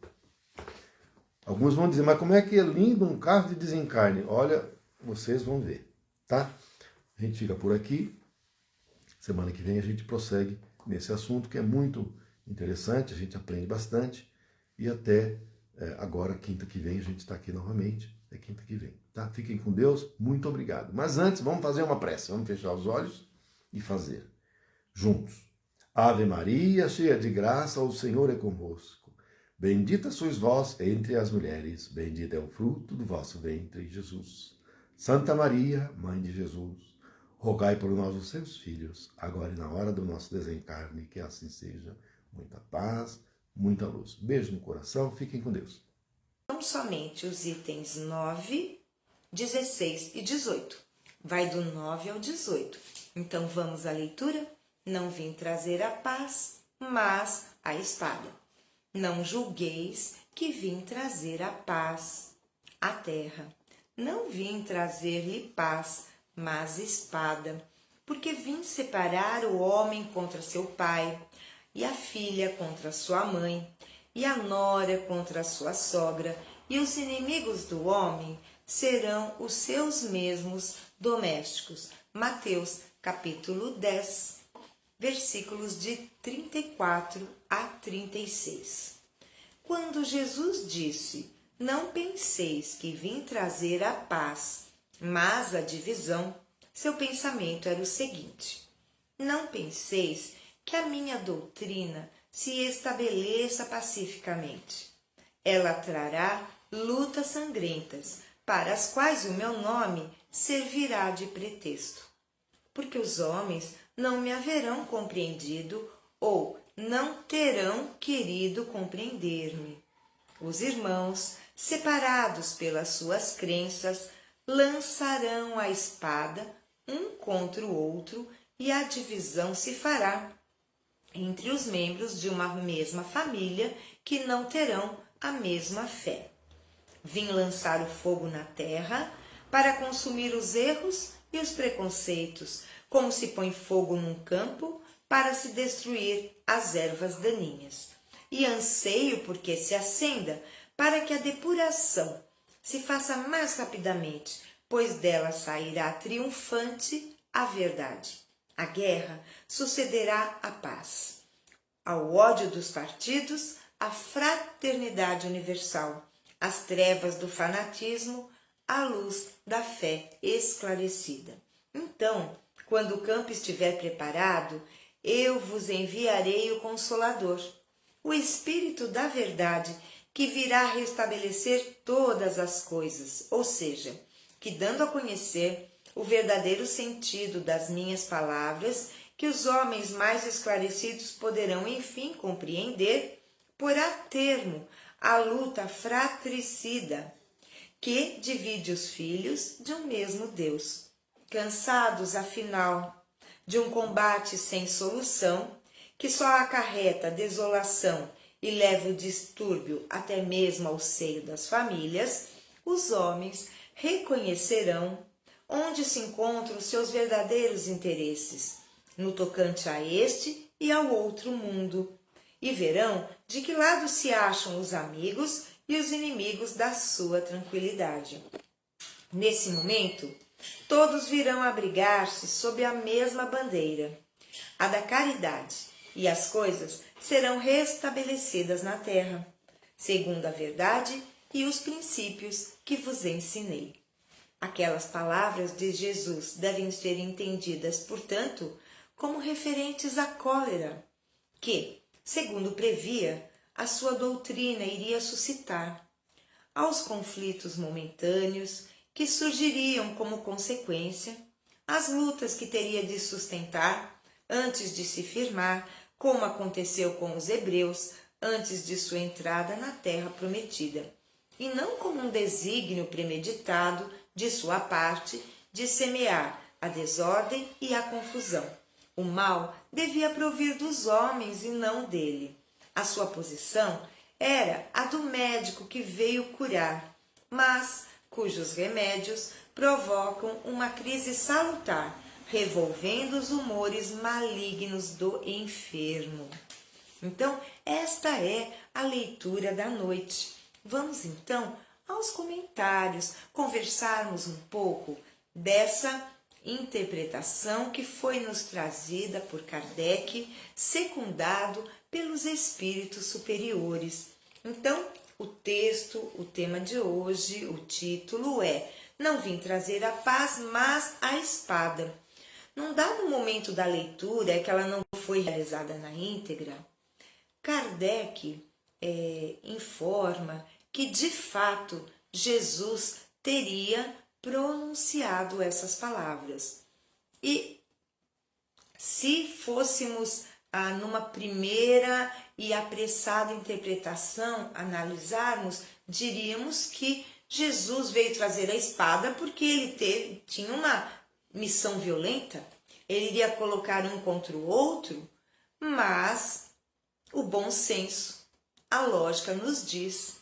Alguns vão dizer, mas como é que é lindo um caso de desencarne? Olha, vocês vão ver, tá? A gente fica por aqui. Semana que vem a gente prossegue nesse assunto que é muito interessante, a gente aprende bastante. E até agora, quinta que vem, a gente está aqui novamente. É quinta que vem, tá? Fiquem com Deus, muito obrigado. Mas antes, vamos fazer uma prece, vamos fechar os olhos e fazer juntos. Ave Maria, cheia de graça, o Senhor é convosco. Bendita sois vós entre as mulheres, bendito é o fruto do vosso ventre, Jesus. Santa Maria, Mãe de Jesus, rogai por nós, os seus filhos, agora e na hora do nosso desencarne, que assim seja. Muita paz, muita luz. Beijo no coração, fiquem com Deus. Não somente os itens 9, 16 e 18. Vai do 9 ao 18. Então vamos à leitura? Não vim trazer a paz, mas a espada. Não julgueis que vim trazer a paz à terra. Não vim trazer-lhe paz, mas espada, porque vim separar o homem contra seu pai, e a filha contra sua mãe, e a nora contra sua sogra, e os inimigos do homem serão os seus mesmos domésticos. Mateus, capítulo 10, versículos de 34 a 36. Quando Jesus disse: não penseis que vim trazer a paz, mas a divisão, seu pensamento era o seguinte: não penseis que a minha doutrina se estabeleça pacificamente. Ela trará lutas sangrentas, para as quais o meu nome servirá de pretexto. Porque os homens não me haverão compreendido ou não terão querido compreender-me. Os irmãos, separados pelas suas crenças, lançarão a espada um contra o outro e a divisão se fará entre os membros de uma mesma família que não terão a mesma fé. Vim lançar o fogo na terra para consumir os erros e os preconceitos, como se põe fogo num campo para se destruir as ervas daninhas. E anseio porque se acenda, para que a depuração se faça mais rapidamente, pois dela sairá triunfante a verdade. A guerra sucederá à paz. Ao ódio dos partidos, a fraternidade universal. As trevas do fanatismo, a luz da fé esclarecida. Então, quando o campo estiver preparado, eu vos enviarei o Consolador, o Espírito da Verdade, que virá restabelecer todas as coisas, ou seja, que dando a conhecer o verdadeiro sentido das minhas palavras, que os homens mais esclarecidos poderão enfim compreender, porá termo à luta fratricida que divide os filhos de um mesmo Deus. Cansados, afinal, de um combate sem solução, que só acarreta desolação e leva o distúrbio até mesmo ao seio das famílias, os homens reconhecerão onde se encontram os seus verdadeiros interesses, no tocante a este e ao outro mundo, e verão de que lado se acham os amigos e os inimigos da sua tranquilidade. Nesse momento, todos virão abrigar-se sob a mesma bandeira, a da caridade, e as coisas serão restabelecidas na terra, segundo a verdade e os princípios que vos ensinei. Aquelas palavras de Jesus devem ser entendidas, portanto, como referentes à cólera, que, segundo previa, a sua doutrina iria suscitar, aos conflitos momentâneos que surgiriam como consequência, às lutas que teria de sustentar antes de se firmar como aconteceu com os hebreus antes de sua entrada na terra prometida, e não como um desígnio premeditado de sua parte de semear a desordem e a confusão. O mal devia provir dos homens e não dele. A sua posição era a do médico que veio curar, mas cujos remédios provocam uma crise salutar, revolvendo os humores malignos do enfermo. Então, esta é a leitura da noite. Vamos então aos comentários, conversarmos um pouco dessa interpretação que foi nos trazida por Kardec, secundado pelos espíritos superiores. Então, o texto, o tema de hoje, o título é Não vim trazer a paz, mas a espada. Num dado momento da leitura, é que ela não foi realizada na íntegra, Kardec informa que, de fato, Jesus teria pronunciado essas palavras. E se fôssemos numa primeira e apressada interpretação, analisarmos, diríamos que Jesus veio trazer a espada porque ele tinha uma missão violenta, ele iria colocar um contra o outro, mas o bom senso, a lógica nos diz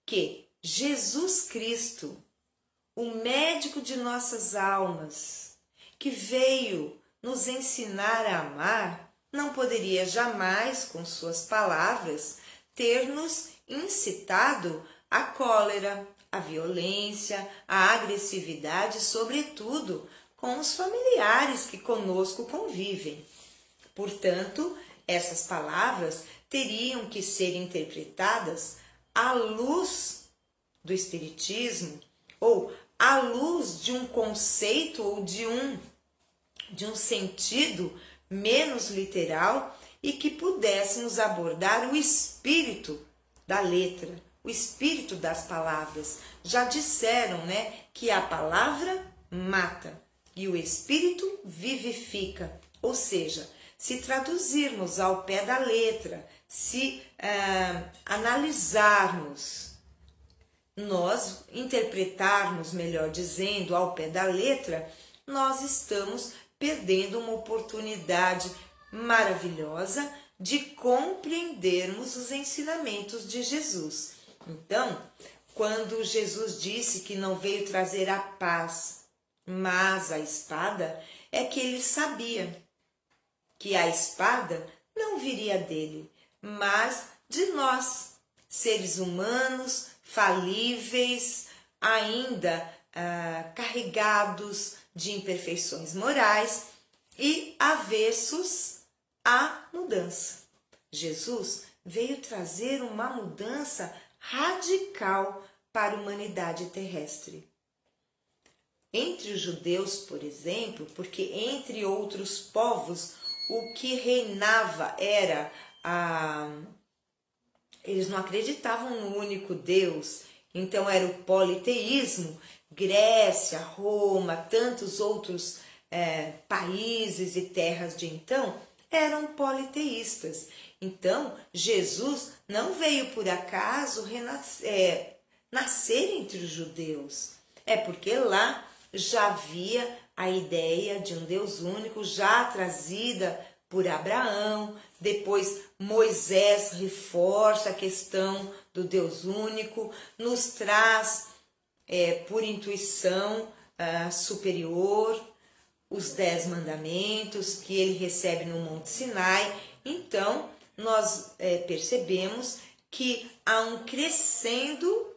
que Jesus Cristo, o médico de nossas almas, que veio nos ensinar a amar, não poderia jamais, com suas palavras, ter nos incitado à cólera, à violência, à agressividade, sobretudo com os familiares que conosco convivem. Portanto, essas palavras teriam que ser interpretadas à luz do Espiritismo ou à luz de um conceito ou de um sentido menos literal e que pudéssemos abordar o espírito da letra, o espírito das palavras. Já disseram, que a palavra mata e o espírito vivifica. Ou seja, se traduzirmos ao pé da letra, se analisarmos, nós interpretarmos, melhor dizendo, ao pé da letra, nós estamos perdendo uma oportunidade maravilhosa de compreendermos os ensinamentos de Jesus. Então, quando Jesus disse que não veio trazer a paz, mas a espada, é que ele sabia que a espada não viria dele, mas de nós, seres humanos, falíveis, ainda carregados de imperfeições morais e avessos à mudança. Jesus veio trazer uma mudança radical para a humanidade terrestre. Entre os judeus, por exemplo, porque entre outros povos, o que reinava era eles não acreditavam no único Deus, então era o politeísmo. Grécia, Roma, tantos outros países e terras de então eram politeístas. Então, Jesus não veio por acaso nascer entre os judeus. É porque lá já havia a ideia de um Deus único, já trazida por Abraão. Depois Moisés reforça a questão do Deus único, nos traz por intuição superior os 10 mandamentos que ele recebe no Monte Sinai. Então, nós percebemos que há um crescendo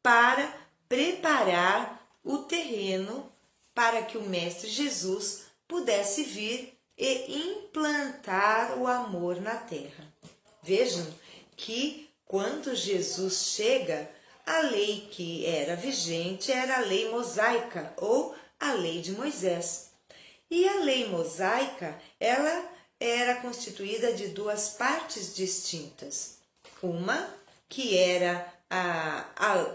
para preparar o terreno para que o Mestre Jesus pudesse vir e implantar o amor na terra. Vejam que quando Jesus chega, a lei que era vigente era a lei mosaica ou a lei de Moisés. E a lei mosaica, ela era constituída de 2 partes distintas. Uma que era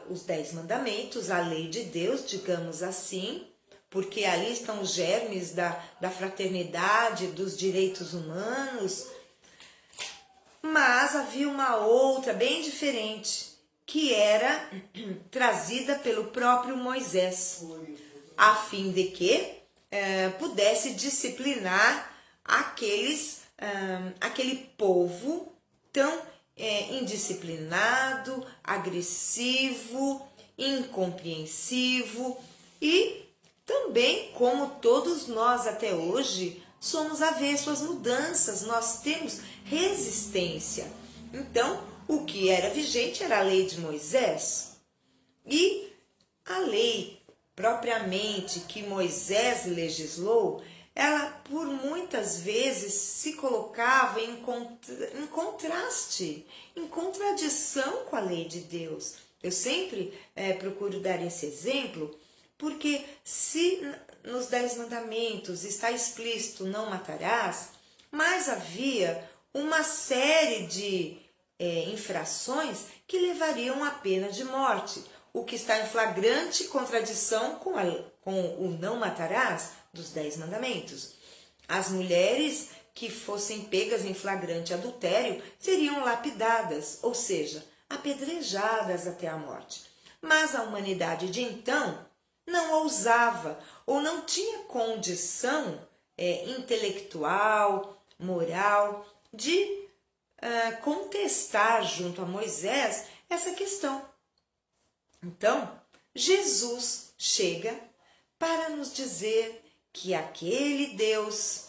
os 10 mandamentos, a lei de Deus, digamos assim, porque ali estão os germes da fraternidade, dos direitos humanos, Mas havia uma outra bem diferente, que era trazida pelo próprio Moisés, a fim de que pudesse disciplinar aquele povo tão indisciplinado, agressivo, incompreensivo e também, como todos nós até hoje, somos avessos às mudanças, nós temos resistência. Então, o que era vigente era a lei de Moisés. E a lei propriamente que Moisés legislou, ela por muitas vezes se colocava em contraste, em contradição com a lei de Deus. Eu sempre procuro dar esse exemplo, porque se nos 10 mandamentos está explícito não matarás, mas havia uma série de infrações que levariam à pena de morte, o que está em flagrante contradição com o não matarás dos 10 mandamentos. As mulheres que fossem pegas em flagrante adultério seriam lapidadas, ou seja, apedrejadas até a morte. Mas a humanidade de então não ousava ou não tinha condição intelectual, moral, de contestar junto a Moisés essa questão. Então, Jesus chega para nos dizer que aquele Deus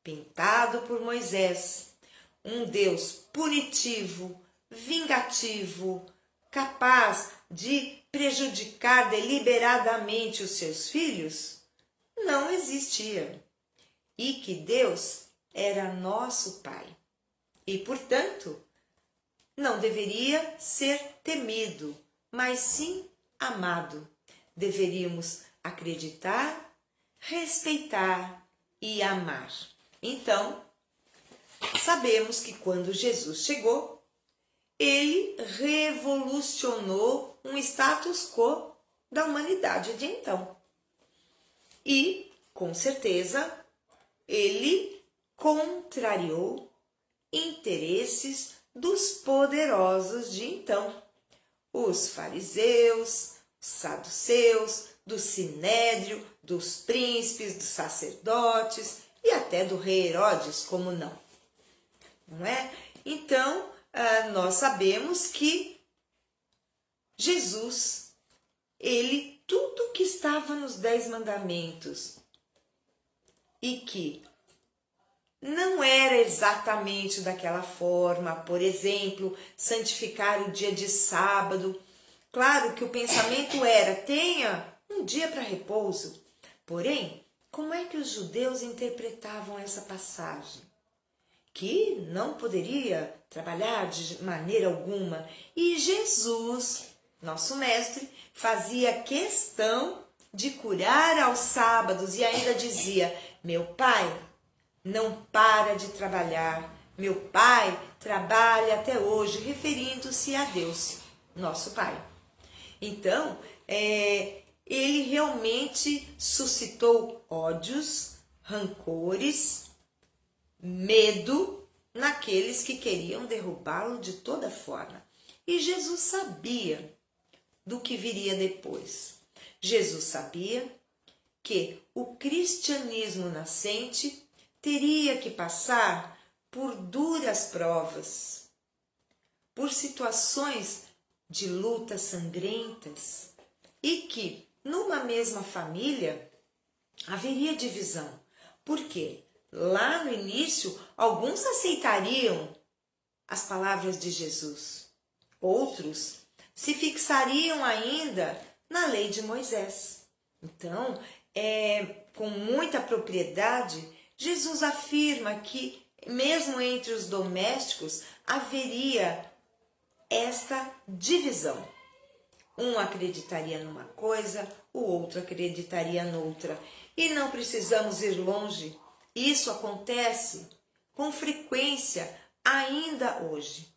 pintado por Moisés, um Deus punitivo, vingativo, capaz de prejudicar deliberadamente os seus filhos, não existia. E que Deus era nosso Pai. E, portanto, não deveria ser temido, mas sim amado. Deveríamos acreditar, respeitar e amar. Então, sabemos que quando Jesus chegou, ele revolucionou um status quo da humanidade de então. E, com certeza, ele contrariou interesses dos poderosos de então. Os fariseus, os saduceus, do sinédrio, dos príncipes, dos sacerdotes e até do rei Herodes, como não? Não é? Então, nós sabemos que Jesus, ele, tudo que estava nos 10 mandamentos e que não era exatamente daquela forma, por exemplo, santificar o dia de sábado. Claro que o pensamento era, tenha um dia para repouso. Porém, como é que os judeus interpretavam essa passagem? Que não poderia trabalhar de maneira alguma. E Jesus, nosso mestre, fazia questão de curar aos sábados e ainda dizia, meu Pai não para de trabalhar, meu Pai trabalha até hoje, referindo-se a Deus, nosso Pai. Então, ele realmente suscitou ódios, rancores, medo naqueles que queriam derrubá-lo de toda forma. E Jesus sabia do que viria depois. Jesus sabia que o cristianismo nascente teria que passar por duras provas, por situações de lutas sangrentas e que numa mesma família haveria divisão. Por quê? Lá no início, alguns aceitariam as palavras de Jesus. Outros se fixariam ainda na lei de Moisés. Então, com muita propriedade, Jesus afirma que, mesmo entre os domésticos, haveria esta divisão. Um acreditaria numa coisa, o outro acreditaria noutra. E não precisamos ir longe. Isso acontece com frequência ainda hoje.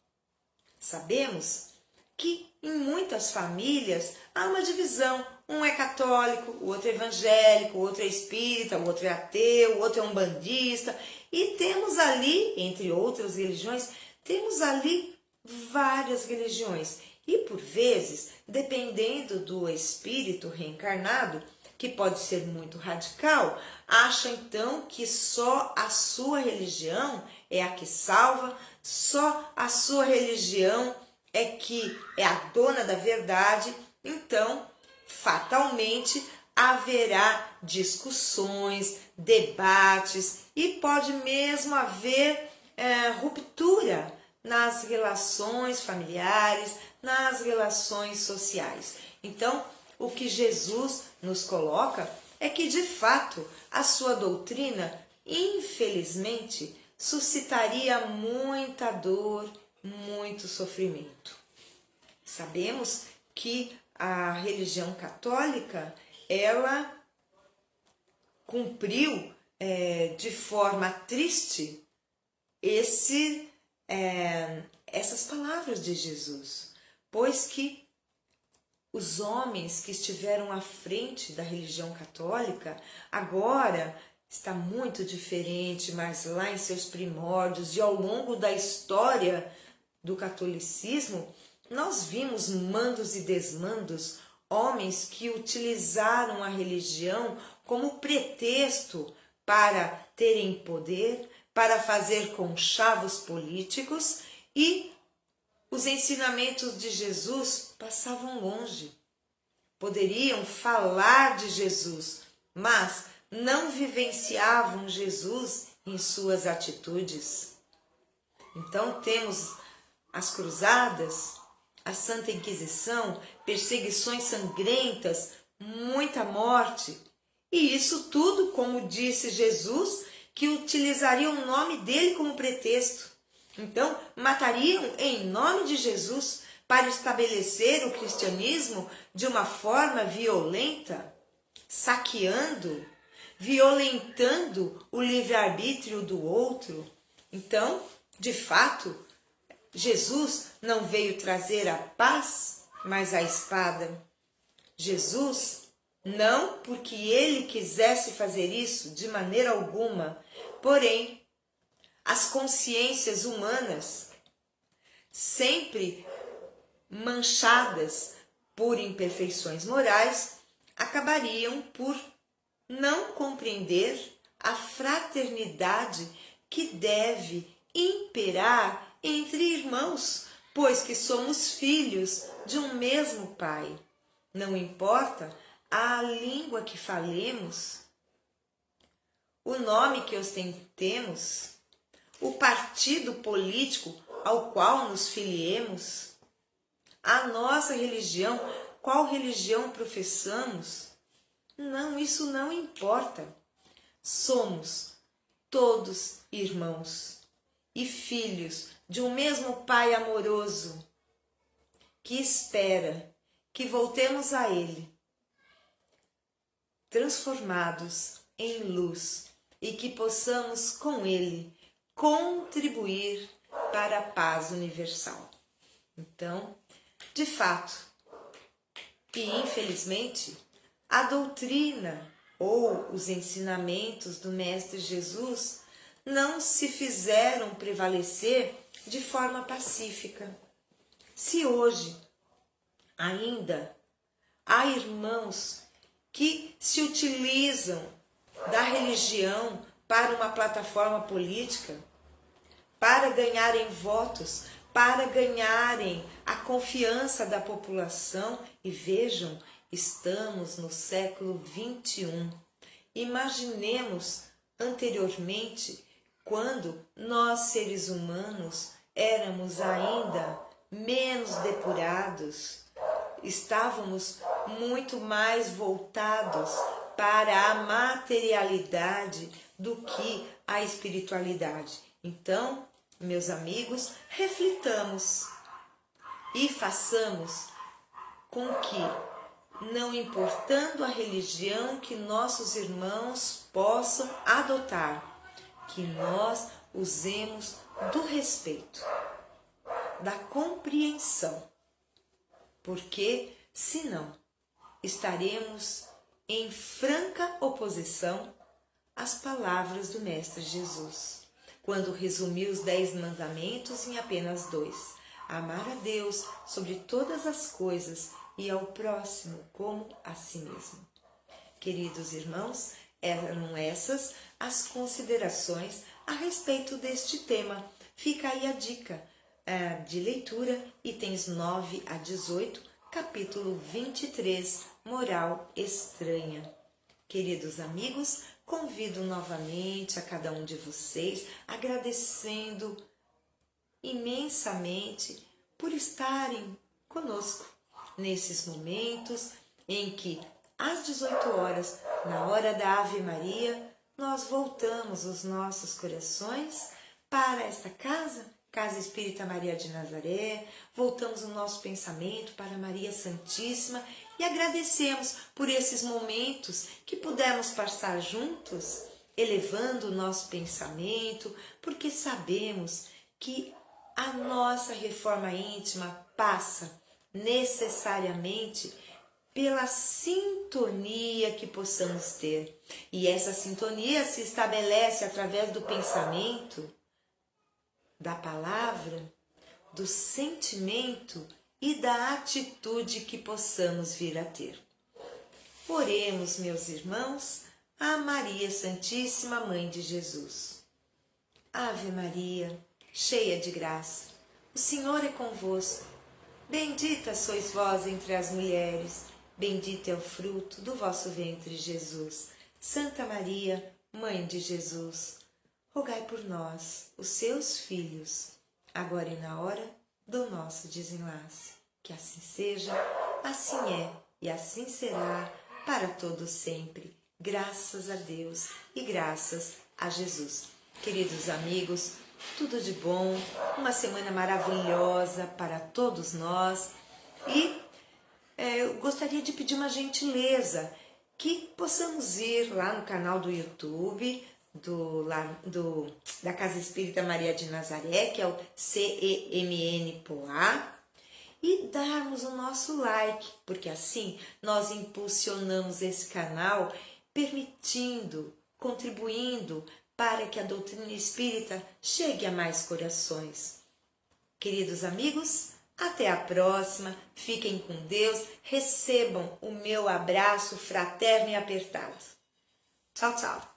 Sabemos que em muitas famílias há uma divisão. Um é católico, o outro é evangélico, o outro é espírita, o outro é ateu, o outro é umbandista. E temos ali, entre outras religiões, temos ali várias religiões. E por vezes, dependendo do espírito reencarnado, que pode ser muito radical, acha então que só a sua religião é a que salva, só a sua religião é que é a dona da verdade. Então, fatalmente, haverá discussões, debates e pode mesmo haver ruptura nas relações familiares, nas relações sociais. Então, o que Jesus nos coloca é que, de fato, a sua doutrina, infelizmente, suscitaria muita dor, muito sofrimento. Sabemos que a religião católica, ela cumpriu de forma triste essas palavras de Jesus, pois que os homens que estiveram à frente da religião católica, agora está muito diferente, mas lá em seus primórdios e ao longo da história do catolicismo, nós vimos mandos e desmandos, homens que utilizaram a religião como pretexto para terem poder, para fazer conchavos políticos, e os ensinamentos de Jesus passavam longe. Poderiam falar de Jesus, mas não vivenciavam Jesus em suas atitudes. Então temos as cruzadas, a Santa Inquisição, perseguições sangrentas, muita morte. E isso tudo, como disse Jesus, que utilizariam o nome dele como pretexto. Então, matariam em nome de Jesus para estabelecer o cristianismo de uma forma violenta, saqueando, violentando o livre-arbítrio do outro. Então, de fato, Jesus não veio trazer a paz, mas a espada. Jesus, não porque ele quisesse fazer isso de maneira alguma, porém, as consciências humanas, sempre manchadas por imperfeições morais, acabariam por não compreender a fraternidade que deve imperar entre irmãos, pois que somos filhos de um mesmo Pai. Não importa a língua que falemos, o nome que ostentemos, o partido político ao qual nos filiemos, a nossa religião, qual religião professamos. Não, isso não importa. Somos todos irmãos e filhos de um mesmo Pai amoroso que espera que voltemos a Ele, transformados em luz, e que possamos com Ele contribuir para a paz universal. Então, de fato, e infelizmente, a doutrina ou os ensinamentos do Mestre Jesus não se fizeram prevalecer de forma pacífica. Se hoje ainda há irmãos que se utilizam da religião para uma plataforma política, para ganharem votos, para ganharem a confiança da população, e vejam, estamos no século XXI. Imaginemos anteriormente, quando nós, seres humanos, éramos ainda menos depurados, estávamos muito mais voltados para a materialidade do que a espiritualidade. Então, meus amigos, reflitamos e façamos com que, não importando a religião que nossos irmãos possam adotar, que nós usemos do respeito, da compreensão, porque, senão, estaremos em franca oposição às palavras do Mestre Jesus. quando resumiu os 10 mandamentos em apenas 2. Amar a Deus sobre todas as coisas e ao próximo como a si mesmo. Queridos irmãos, eram essas as considerações a respeito deste tema. Fica aí a dica de leitura, itens 9 a 18, capítulo 23, Moral Estranha. Queridos amigos, convido novamente a cada um de vocês, agradecendo imensamente por estarem conosco nesses momentos em que, às 18 horas, na hora da Ave Maria, nós voltamos os nossos corações para esta casa Espírita Maria de Nazaré, voltamos o nosso pensamento para Maria Santíssima e agradecemos por esses momentos que pudemos passar juntos, elevando o nosso pensamento, porque sabemos que a nossa reforma íntima passa necessariamente pela sintonia que possamos ter. E essa sintonia se estabelece através do pensamento, da palavra, do sentimento e da atitude que possamos vir a ter. Oremos, meus irmãos, a Maria Santíssima, Mãe de Jesus. Ave Maria, cheia de graça, o Senhor é convosco. Bendita sois vós entre as mulheres, bendito é o fruto do vosso ventre, Jesus. Santa Maria, Mãe de Jesus, rogai por nós, os seus filhos, agora e na hora do nosso desenlace. Que assim seja, assim é e assim será para todo sempre. Graças a Deus e graças a Jesus. Queridos amigos, tudo de bom, uma semana maravilhosa para todos nós e eu gostaria de pedir uma gentileza, que possamos ir lá no canal do YouTube da Casa Espírita Maria de Nazaré, que é o CEMN Poá, e darmos o nosso like, porque assim nós impulsionamos esse canal, contribuindo para que a doutrina espírita chegue a mais corações. Queridos amigos, até a próxima, fiquem com Deus, recebam o meu abraço fraterno e apertado. Tchau, tchau!